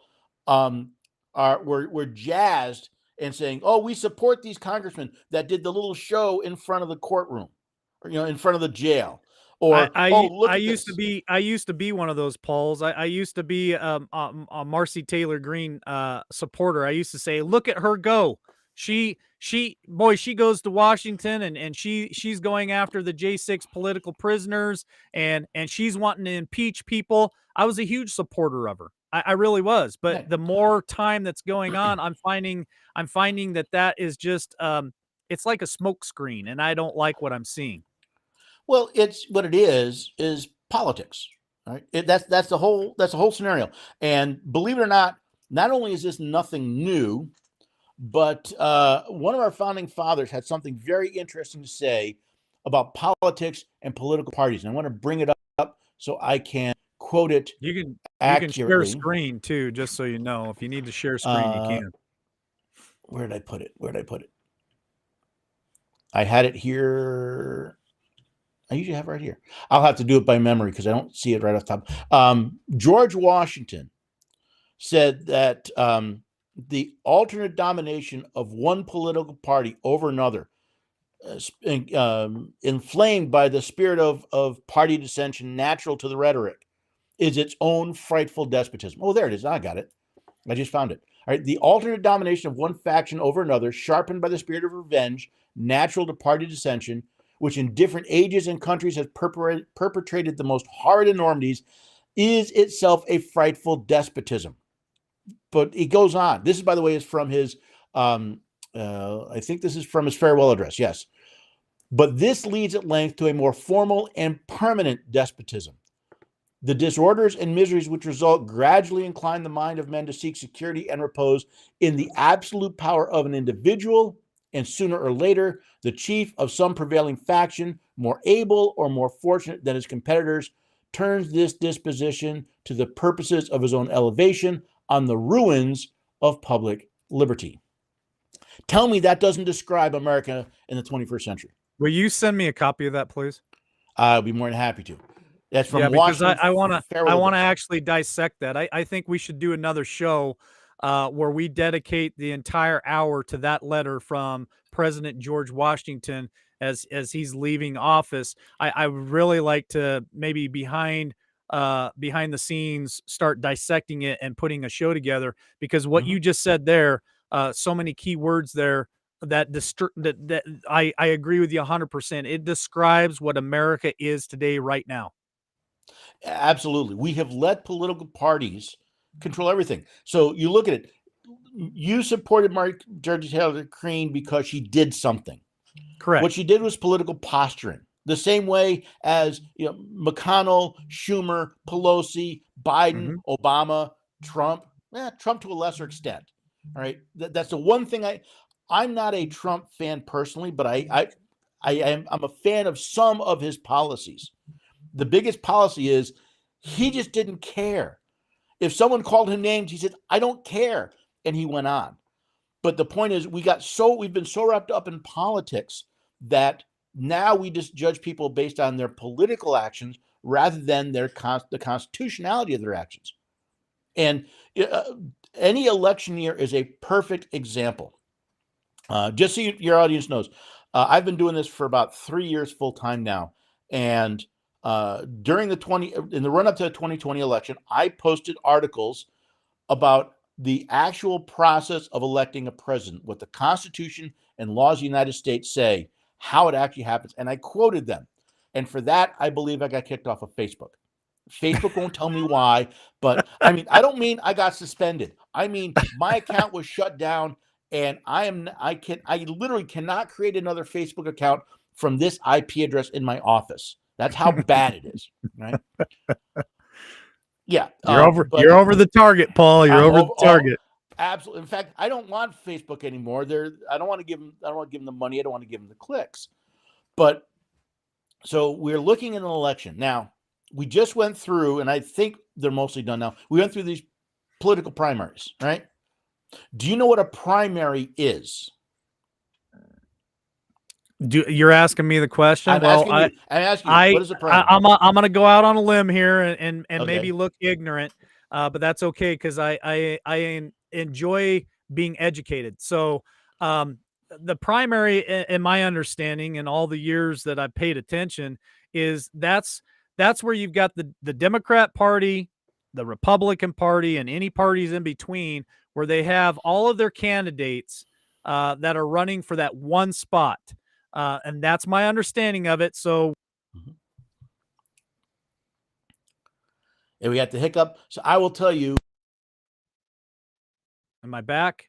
were jazzed and saying, "Oh, we support these congressmen that did the little show in front of the courtroom, or in front of the jail." Or I used to be one of those Pauls. I used to be a Marcy Taylor Greene supporter. I used to say, "Look at her go." She goes to Washington and she's going after the J6 political prisoners and she's wanting to impeach people. I was a huge supporter of her. I really was. But Right. the more time that's going on, I'm finding that is just it's like a smoke screen, and I don't like what I'm seeing. Well, it's what it is politics, right? That's the whole scenario. And believe it or not only is this nothing new, but one of our founding fathers had something very interesting to say about politics and political parties. And I want to bring it up so I can quote it You can share accurately. screen too, just so you know. If you need to share screen, you Uh, can. where did I put it? I had it here. I usually have it right here. I'll have to do it by memory because I don't see it right off the top. George Washington said that the alternate domination of one political party over another, inflamed by the spirit of party dissension natural to the rhetoric, is its own frightful despotism. Oh, there it is. I got it. I just found it. All right. The alternate domination of one faction over another, sharpened by the spirit of revenge, natural to party dissension, which in different ages and countries has perpetrated the most horrid enormities, is itself a frightful despotism. But it goes on. This is, by the way, is from his, I think this is from his farewell address. Yes. But this leads at length to a more formal and permanent despotism. The disorders and miseries which result gradually incline the mind of men to seek security and repose in the absolute power of an individual, and sooner or later, the chief of some prevailing faction, more able or more fortunate than his competitors, turns this disposition to the purposes of his own elevation on the ruins of public liberty. Tell me that doesn't describe America in the 21st century. Will you send me a copy of that, please? I'll be more than happy to. That's from Because Washington. I want to actually dissect that. I think we should do another show where we dedicate the entire hour to that letter from President George Washington as he's leaving office. I would really like to maybe behind the scenes start dissecting it and putting a show together, because what you just said there, so many key words there that I agree with you 100%. It describes what America is today right now. Absolutely. We have let political parties control everything. So you look at it. You supported Marjorie Taylor Greene because she did something. Correct. What she did was political posturing. The same way as McConnell, Schumer, Pelosi, Biden, Obama, Trump. Trump to a lesser extent. All right. That's the one thing I'm not a Trump fan personally, but I'm a fan of some of his policies. The biggest policy is he just didn't care. If someone called him names, he said, I don't care. And he went on. But the point is, we've been so wrapped up in politics that now we just judge people based on their political actions rather than the constitutionality of their actions. And any election year is a perfect example. Just so your audience knows, I've been doing this for about 3 years full time now. And in the run up to the 2020 election, I posted articles about the actual process of electing a president, what the Constitution and laws of the United States say, how it actually happens. And I quoted them. And for that, I believe I got kicked off of Facebook. Facebook won't tell me why, but I mean, I don't mean I got suspended. I mean, my account was shut down, and I literally cannot create another Facebook account from this IP address in my office. That's how bad it is, right? Yeah, you're over the target, Paul. You're over the target. Absolutely. In fact, I don't want Facebook anymore. I don't want to give them the money. I don't want to give them the clicks. But so we're looking at an election now. We just went through, and I think they're mostly done now. We went through these political primaries, right? Do you know what a primary is? You're asking me the question? I'm asking you. What is a primary? I'm going to go out on a limb here and okay, maybe look ignorant, but that's okay because I enjoy being educated. So the primary, in my understanding, and all the years that I've paid attention, is that's where you've got the Democrat Party, the Republican Party, and any parties in between, where they have all of their candidates that are running for that one spot. And that's my understanding of it. So, and we got the hiccup. So I will tell you. am I back?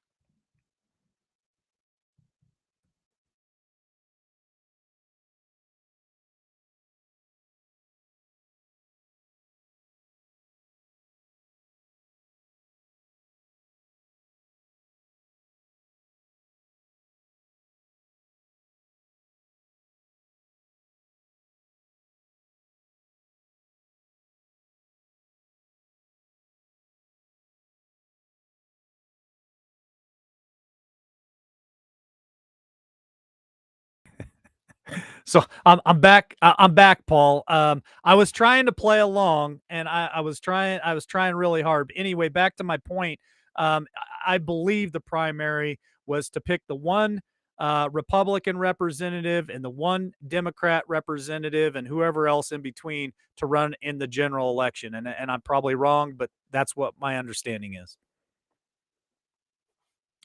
So I'm back. I'm back, Paul. I was trying to play along, and I was trying really hard. But anyway, back to my point. I believe the primary was to pick the one Republican representative and the one Democrat representative, and whoever else in between to run in the general election. And I'm probably wrong, but that's what my understanding is.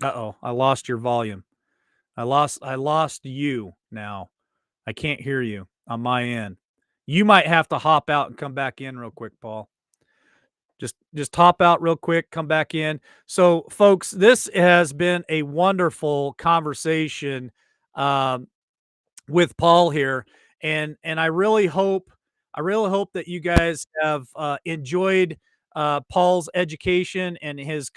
Uh-oh, I lost your volume. I lost you now. I can't hear you on my end. You might have to hop out and come back in real quick, Paul. Just hop out real quick, come back in. So, folks, this has been a wonderful conversation with Paul here, and I really hope that you guys have enjoyed Paul's education and his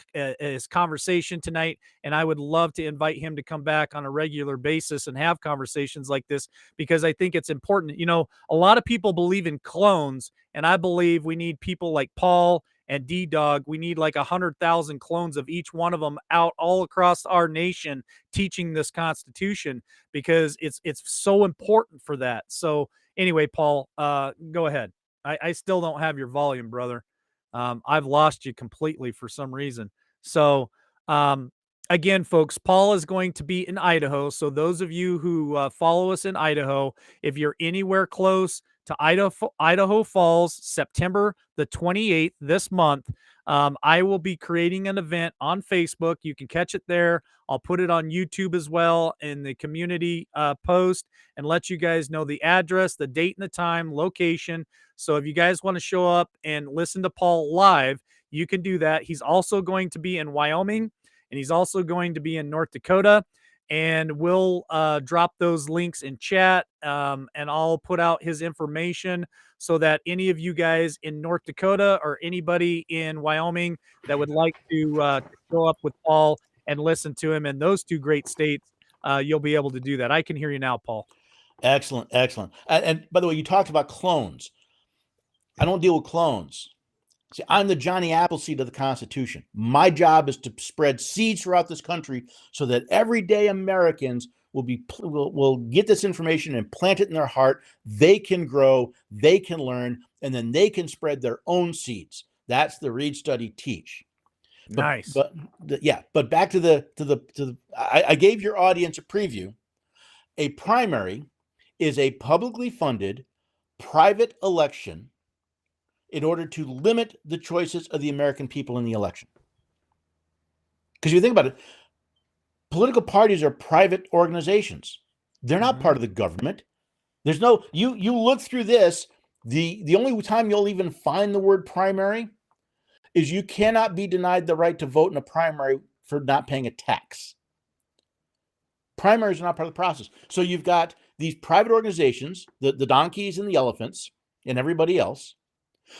conversation tonight. And I would love to invite him to come back on a regular basis and have conversations like this, because I think it's important. You know, a lot of people believe in clones, and I believe we need people like Paul and D-Dog. We need like 100,000 clones of each one of them out all across our nation teaching this Constitution, because it's so important for that. So anyway, Paul, go ahead. I still don't have your volume, brother. I've lost you completely for some reason. So again, folks, Paul is going to be in Idaho. So those of you who follow us in Idaho, if you're anywhere close to Idaho Falls, September the 28th this month, I will be creating an event on Facebook. You can catch it there. I'll put it on YouTube as well in the community post, and let you guys know the address, the date and the time, location. So if you guys want to show up and listen to Paul live, you can do that. He's also going to be in Wyoming, and he's also going to be in North Dakota. And we'll drop those links in chat, and I'll put out his information so that any of you guys in North Dakota or anybody in Wyoming that would like to show up with Paul and listen to him in those two great states, you'll be able to do that. I can hear you now, Paul. Excellent, excellent. And by the way, you talked about clones. I don't deal with clones. See, I'm the Johnny Appleseed of the Constitution. My job is to spread seeds throughout this country so that everyday Americans will get this information and plant it in their heart. They can grow, they can learn, and then they can spread their own seeds. That's the read, study, teach. Nice. But back to the I gave your audience a preview. A primary is a publicly funded private election in order to limit the choices of the American people in the election. Because if you think about it, political parties are private organizations. They're not part of the government. There's no, you look through this, the only time you'll even find the word primary is you cannot be denied the right to vote in a primary for not paying a tax. Primaries are not part of the process. So you've got these private organizations, the donkeys and the elephants and everybody else.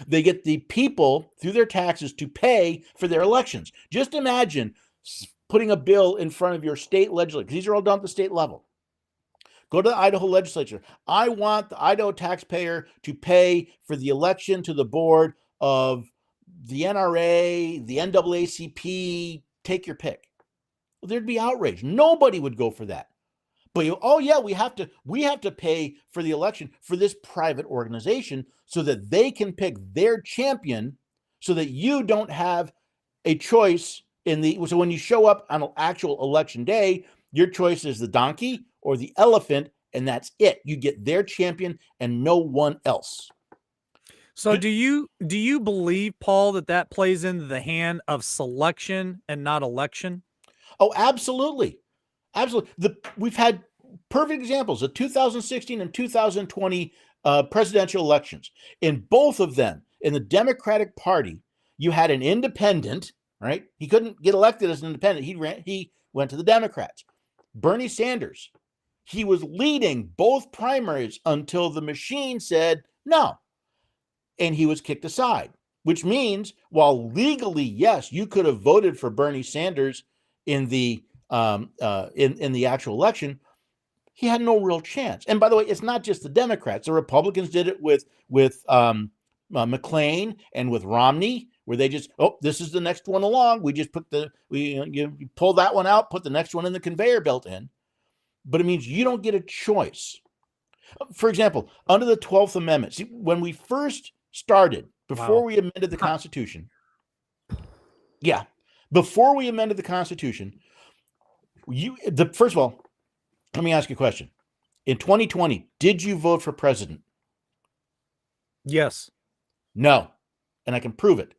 They get the people through their taxes to pay for their elections. Just imagine putting a bill in front of your state legislature. These are all done at the state level. Go to the Idaho legislature. I want the Idaho taxpayer to pay for the election to the board of the NRA, the NAACP, take your pick. Well, there'd be outrage. Nobody would go for that. But we have to pay for the election for this private organization so that they can pick their champion, so that you don't have a choice so when you show up on an actual election day, your choice is the donkey or the elephant, and that's it. You get their champion and no one else. So do you believe, Paul, that plays into the hand of selection and not election? Oh, absolutely. Absolutely. We've had perfect examples, the 2016 and 2020 presidential elections. In both of them, in the Democratic Party, you had an independent, right? He couldn't get elected as an independent. He went to the Democrats. Bernie Sanders, he was leading both primaries until the machine said no, and he was kicked aside, which means while legally, yes, you could have voted for Bernie Sanders in the in the actual election, he had no real chance. And by the way, it's not just the Democrats. The Republicans did it with McClain and with Romney, where they just, oh, this is the next one along. We just put you pull that one out, put the next one in the conveyor belt in. But it means you don't get a choice. For example, under the 12th Amendment, see, when we first started, before we amended the Constitution, before we amended the Constitution, first of all, let me ask you a question. In 2020, did you vote for president? Yes. No. And I can prove it.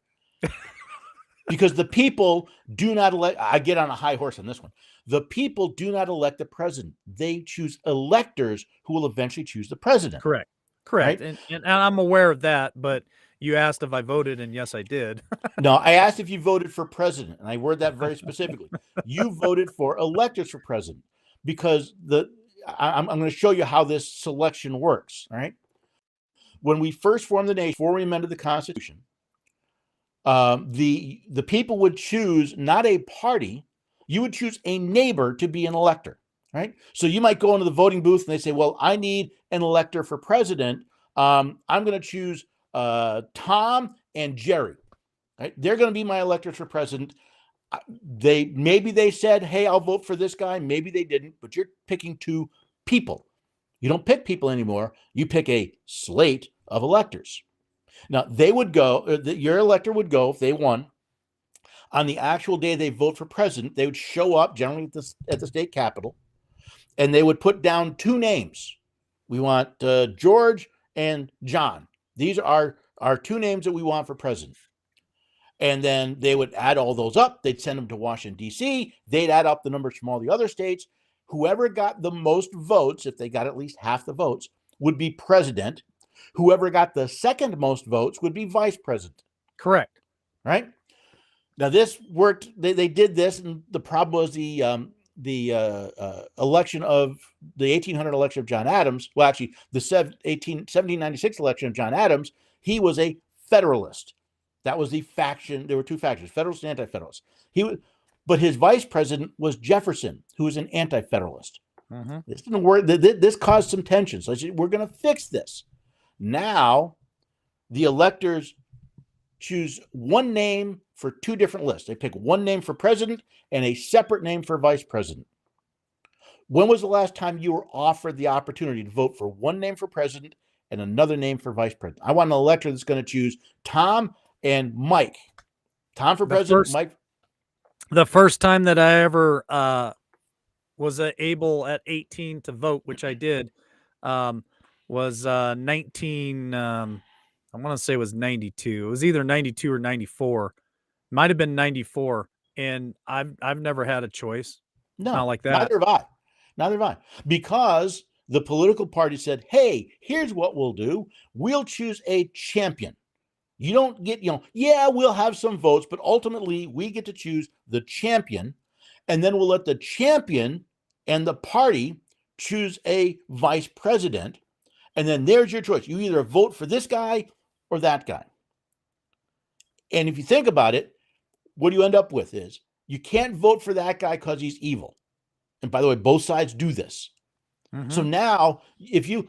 Because the people do not elect, I get on a high horse on this one. The people do not elect the president. They choose electors who will eventually choose the president. Correct. Right? And I'm aware of that, but you asked if I voted, and yes, I did. No, I asked if you voted for president, and I word that very specifically. You voted for electors for president. Because I'm going to show you how this selection works. All right. When we first formed the nation, before we amended the Constitution, the people would choose not a party, you would choose a neighbor to be an elector. Right. So you might go into the voting booth and they say, well, I need an elector for president. I'm going to choose Tom and Jerry. Right. They're going to be my electors for president. Maybe they said, hey, I'll vote for this guy. Maybe they didn't, but you're picking two people. You don't pick people anymore. You pick a slate of electors. Now, they would go, your elector would go, if they won, on the actual day they vote for president, they would show up generally at the state capitol, and they would put down two names. We want George and John. These are our two names that we want for president. And then they would add all those up. They'd send them to Washington, D.C. They'd add up the numbers from all the other states. Whoever got the most votes, if they got at least half the votes, would be president. Whoever got the second most votes would be vice president. Correct. Right? Now, this worked. They did this, and the problem was the election of the 1800 election of John Adams. Well, actually, the 1796 election of John Adams, he was a Federalist. That was the faction. There were two factions, Federalists and Anti-Federalists. But his vice president was Jefferson, who was an Anti-Federalist. Mm-hmm. This didn't work. This caused some tension. So I said, we're going to fix this. Now, the electors choose one name for two different lists. They pick one name for president and a separate name for vice president. When was the last time you were offered the opportunity to vote for one name for president and another name for vice president? I want an elector that's going to choose Tom and Mike. Tom for president, Mike. The first time that I ever was able at 18 to vote, which I did, was 19. I want to say it was 92. It was either 92 or 94. Might have been 94. And I've never had a choice. No, not like that. Neither have I. Because the political party said, hey, here's what we'll do. We'll choose a champion. You don't get, we'll have some votes, but ultimately we get to choose the champion, and then we'll let the champion and the party choose a vice president, and then there's your choice. You either vote for this guy or that guy. And if you think about it, what you end up with is you can't vote for that guy because he's evil. And by the way, both sides do this. Mm-hmm. So now,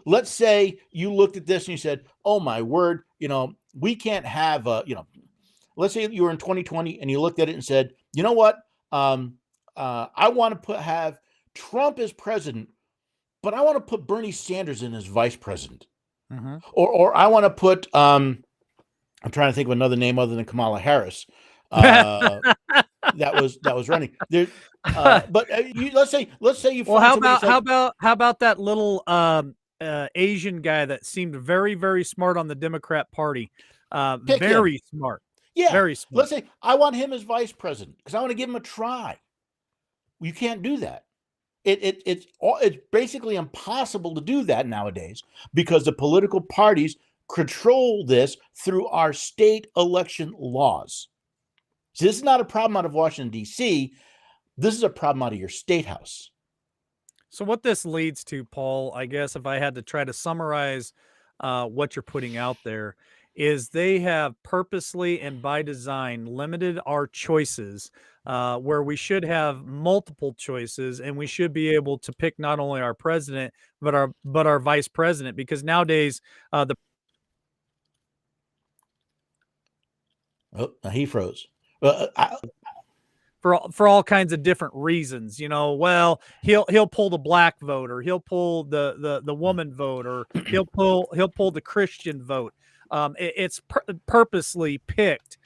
let's say you looked at this and you said, oh my word, we can't have let's say you were in 2020 and you looked at it and said, you know what? I want to have Trump as president, but I want to put Bernie Sanders in as vice president. Mm-hmm. Or I want to put, I'm trying to think of another name other than Kamala Harris. That was running there. But let's say you. Well, how about that little Asian guy that seemed very, very smart on the Democrat Party? Very smart. Yeah, very smart. Let's say I want him as vice president because I want to give him a try. You can't do that. It's basically impossible to do that nowadays because the political parties control this through our state election laws. So this is not a problem out of Washington, D.C. This is a problem out of your state house. So what this leads to, Paul, I guess if I had to try to summarize what you're putting out there, is they have purposely and by design limited our choices, where we should have multiple choices, and we should be able to pick not only our president but our vice president, because nowadays the Oh, he froze. for all kinds of different reasons, well, he'll pull the black vote, or he'll pull the woman vote, or he'll pull the Christian vote. It's purposely picked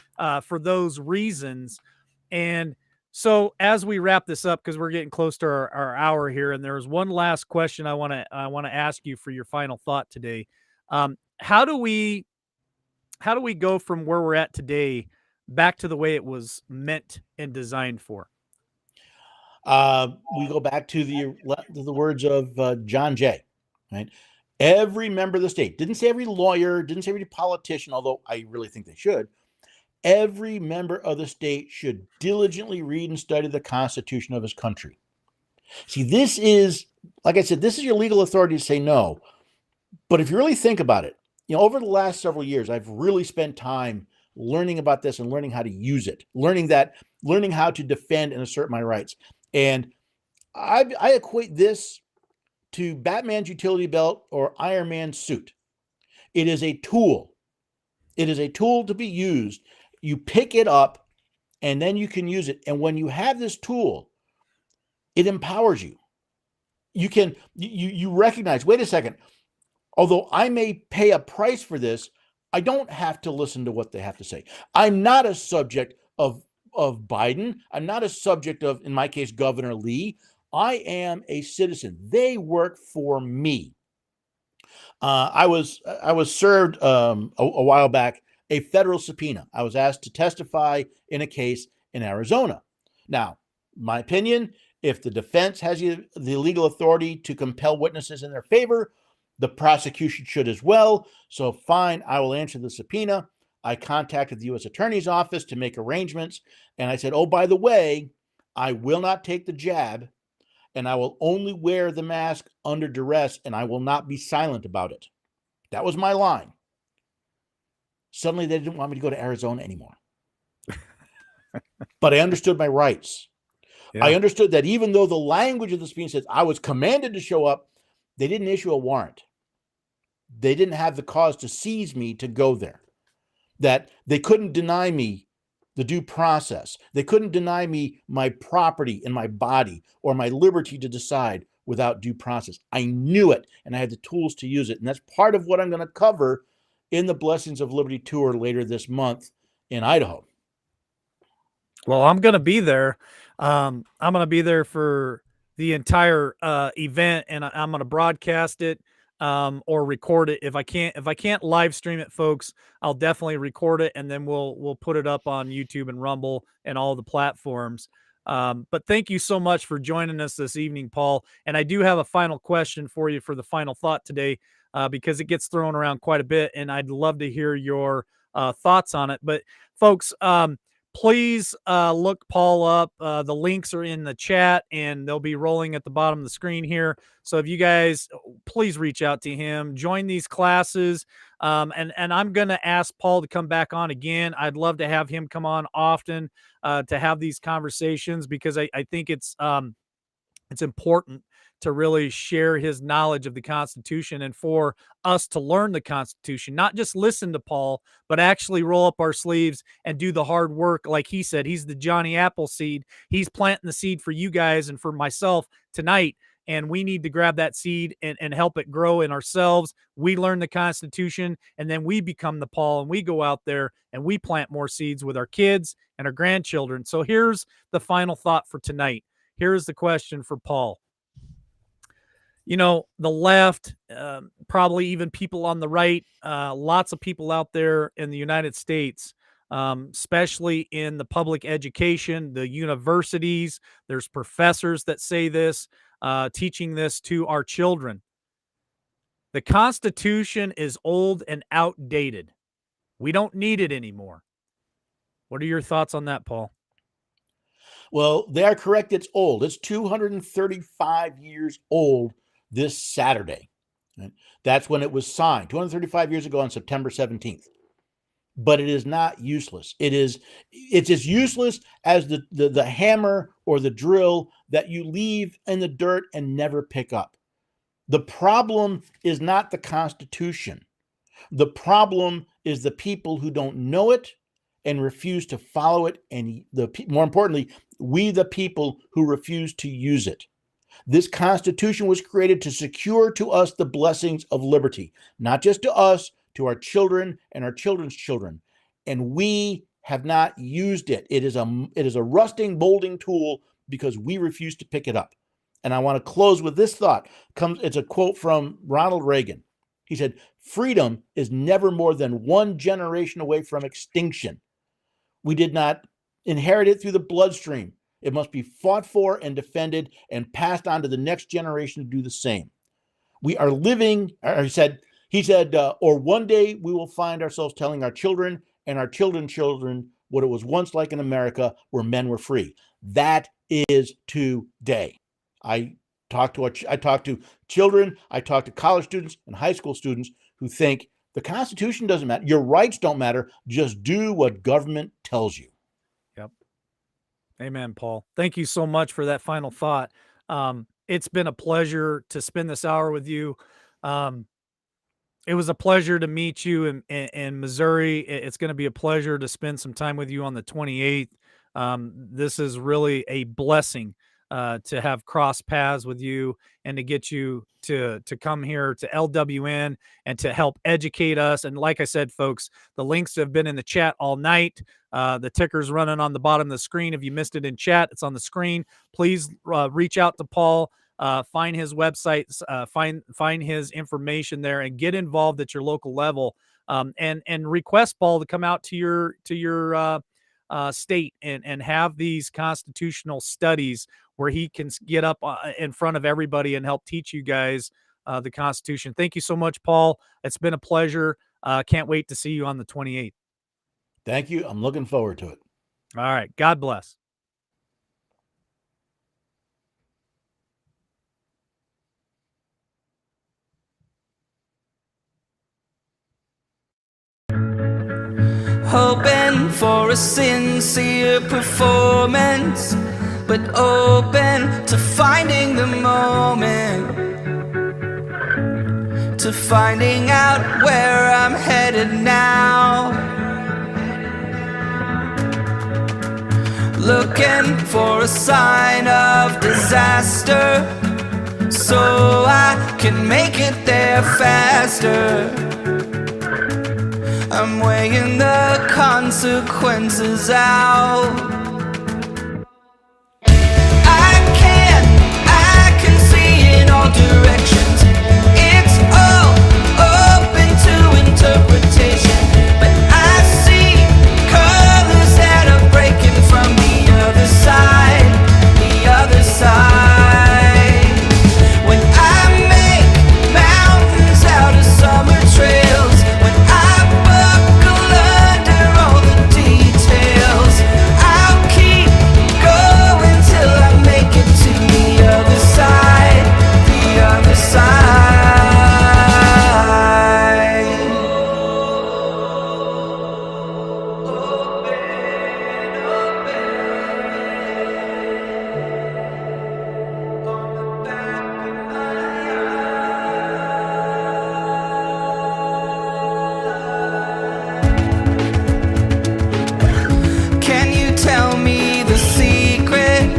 for those reasons. And so as we wrap this up, because we're getting close to our hour here, and there's one last question I want to ask you for your final thought today. How do we go from where we're at today back to the way it was meant and designed for? We go back to the words of John Jay, right? Every member of the state, didn't say every lawyer, didn't say every politician, although I really think they should. Every member of the state should diligently read and study the Constitution of his country. See, this is, like I said, this is your legal authority to say no. But if you really think about it, over the last several years, I've really spent time learning about this and learning how to use it, learning how to defend and assert my rights. And I equate this to Batman's utility belt or Iron Man's suit. It is a tool. It is a tool to be used. You pick it up and then you can use it. And when you have this tool, it empowers you. You recognize, wait a second, although I may pay a price for this, I don't have to listen to what they have to say. I'm not a subject of Biden. I'm not a subject of, in my case, Governor Lee. I am a citizen. They work for me. I was served a while back a federal subpoena. I was asked to testify in a case in Arizona. Now, my opinion, if the defense has the legal authority to compel witnesses in their favor, the prosecution should as well. So fine, I will answer the subpoena. I contacted the U.S. Attorney's Office to make arrangements. And I said, oh, by the way, I will not take the jab, and I will only wear the mask under duress, and I will not be silent about it. That was my line. Suddenly, they didn't want me to go to Arizona anymore. But I understood my rights. Yeah. I understood that even though the language of the subpoena says I was commanded to show up, they didn't issue a warrant. They didn't have the cause to seize me to go there. That they couldn't deny me the due process. They couldn't deny me my property and my body or my liberty to decide without due process. I knew it, and I had the tools to use it. And that's part of what I'm going to cover in the Blessings of Liberty tour later this month in Idaho. Well, I'm going to be there. I'm going to be there for the entire event, and I'm going to broadcast it or record it. If I can't live stream it, folks, I'll definitely record it, and then we'll put it up on YouTube and Rumble and all the platforms. But thank you so much for joining us this evening, Paul. And I do have a final question for you for the final thought today, because it gets thrown around quite a bit, and I'd love to hear your thoughts on it. But folks, please look Paul up. The links are in the chat, and they'll be rolling at the bottom of the screen here. So if you guys, please reach out to him, join these classes. And I'm going to ask Paul to come back on again. I'd love to have him come on often to have these conversations, because I think it's important to really share his knowledge of the Constitution, and for us to learn the Constitution, not just listen to Paul, but actually roll up our sleeves and do the hard work. Like he said, he's the Johnny Appleseed. He's planting the seed for you guys and for myself tonight. And we need to grab that seed and help it grow in ourselves. We learn the Constitution, and then we become the Paul, and we go out there and we plant more seeds with our kids and our grandchildren. So here's the final thought for tonight. Here's the question for Paul. The left, probably even people on the right, lots of people out there in the United States, especially in the public education, the universities, there's professors that say this. teaching this to our children. The Constitution is old and outdated. We don't need it anymore. What are your thoughts on that, Paul? Well, they are correct. It's old. It's 235 years old this Saturday. That's when it was signed, 235 years ago on September 17th. But it is not useless. It's as useless as the hammer or the drill that you leave in the dirt and never pick up. The problem is not the Constitution. The problem is the people who don't know it and refuse to follow it, and more importantly, we the people who refuse to use it. This Constitution was created to secure to us the blessings of liberty, not just to us, to our children and our children's children. And we have not used it. It is a rusting, molding tool because we refuse to pick it up. And I want to close with this thought. It's a quote from Ronald Reagan. He said, "Freedom is never more than one generation away from extinction. We did not inherit it through the bloodstream. It must be fought for and defended and passed on to the next generation to do the same. We are living," he said, "or one day we will find ourselves telling our children and our children's children what it was once like in America where men were free." That is today. I talk to children, I talk to college students and high school students who think the Constitution doesn't matter. Your rights don't matter. Just do what government tells you. Yep. Amen, Paul. Thank you so much for that final thought. It's been a pleasure to spend this hour with you. It was a pleasure to meet you in Missouri. It's going to be a pleasure to spend some time with you on the 28th. This is really a blessing to have crossed paths with you and to get you to come here to LWN and to help educate us. And like I said, folks, the links have been in the chat all night. The ticker's running on the bottom of the screen. If you missed it in chat, it's on the screen. Please reach out to Paul. Find his website, find his information there, and get involved at your local level. And request Paul to come out to your state and have these constitutional studies where he can get up in front of everybody and help teach you guys the Constitution. Thank you so much, Paul. It's been a pleasure. Can't wait to see you on the 28th. Thank you. I'm looking forward to it. All right. God bless. Hoping for a sincere performance, but open to finding the moment, to finding out where I'm headed now. Looking for a sign of disaster, so I can make it there faster. I'm weighing the consequences out. I can see in all directions. It's all open to interpretation, but I see colors that are breaking from the other side, the other side. When I make mountains out of summer trails, when I buckle under all the details, I'll keep going till I make it to the other side, the other side. Can you tell me the secret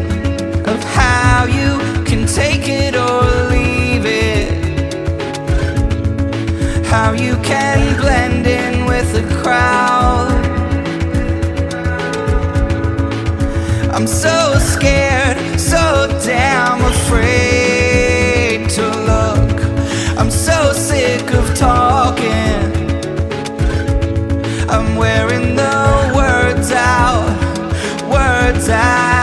of how you can take it or leave it? How you can blend in with the crowd? I'm so scared, so damn afraid to look. I'm so sick of talking. I'm wearing the words out, words out.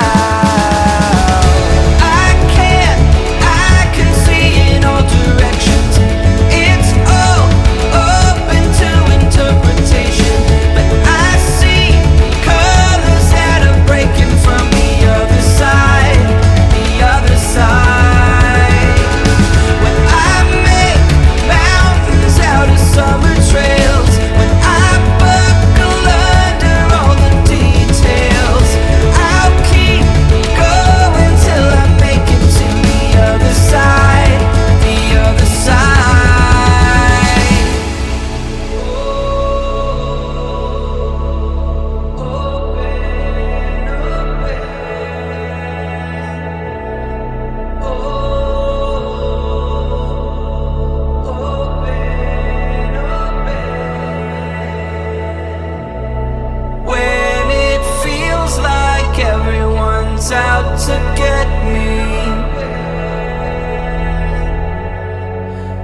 it's out to get me.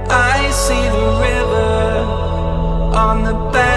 I see the river on the bank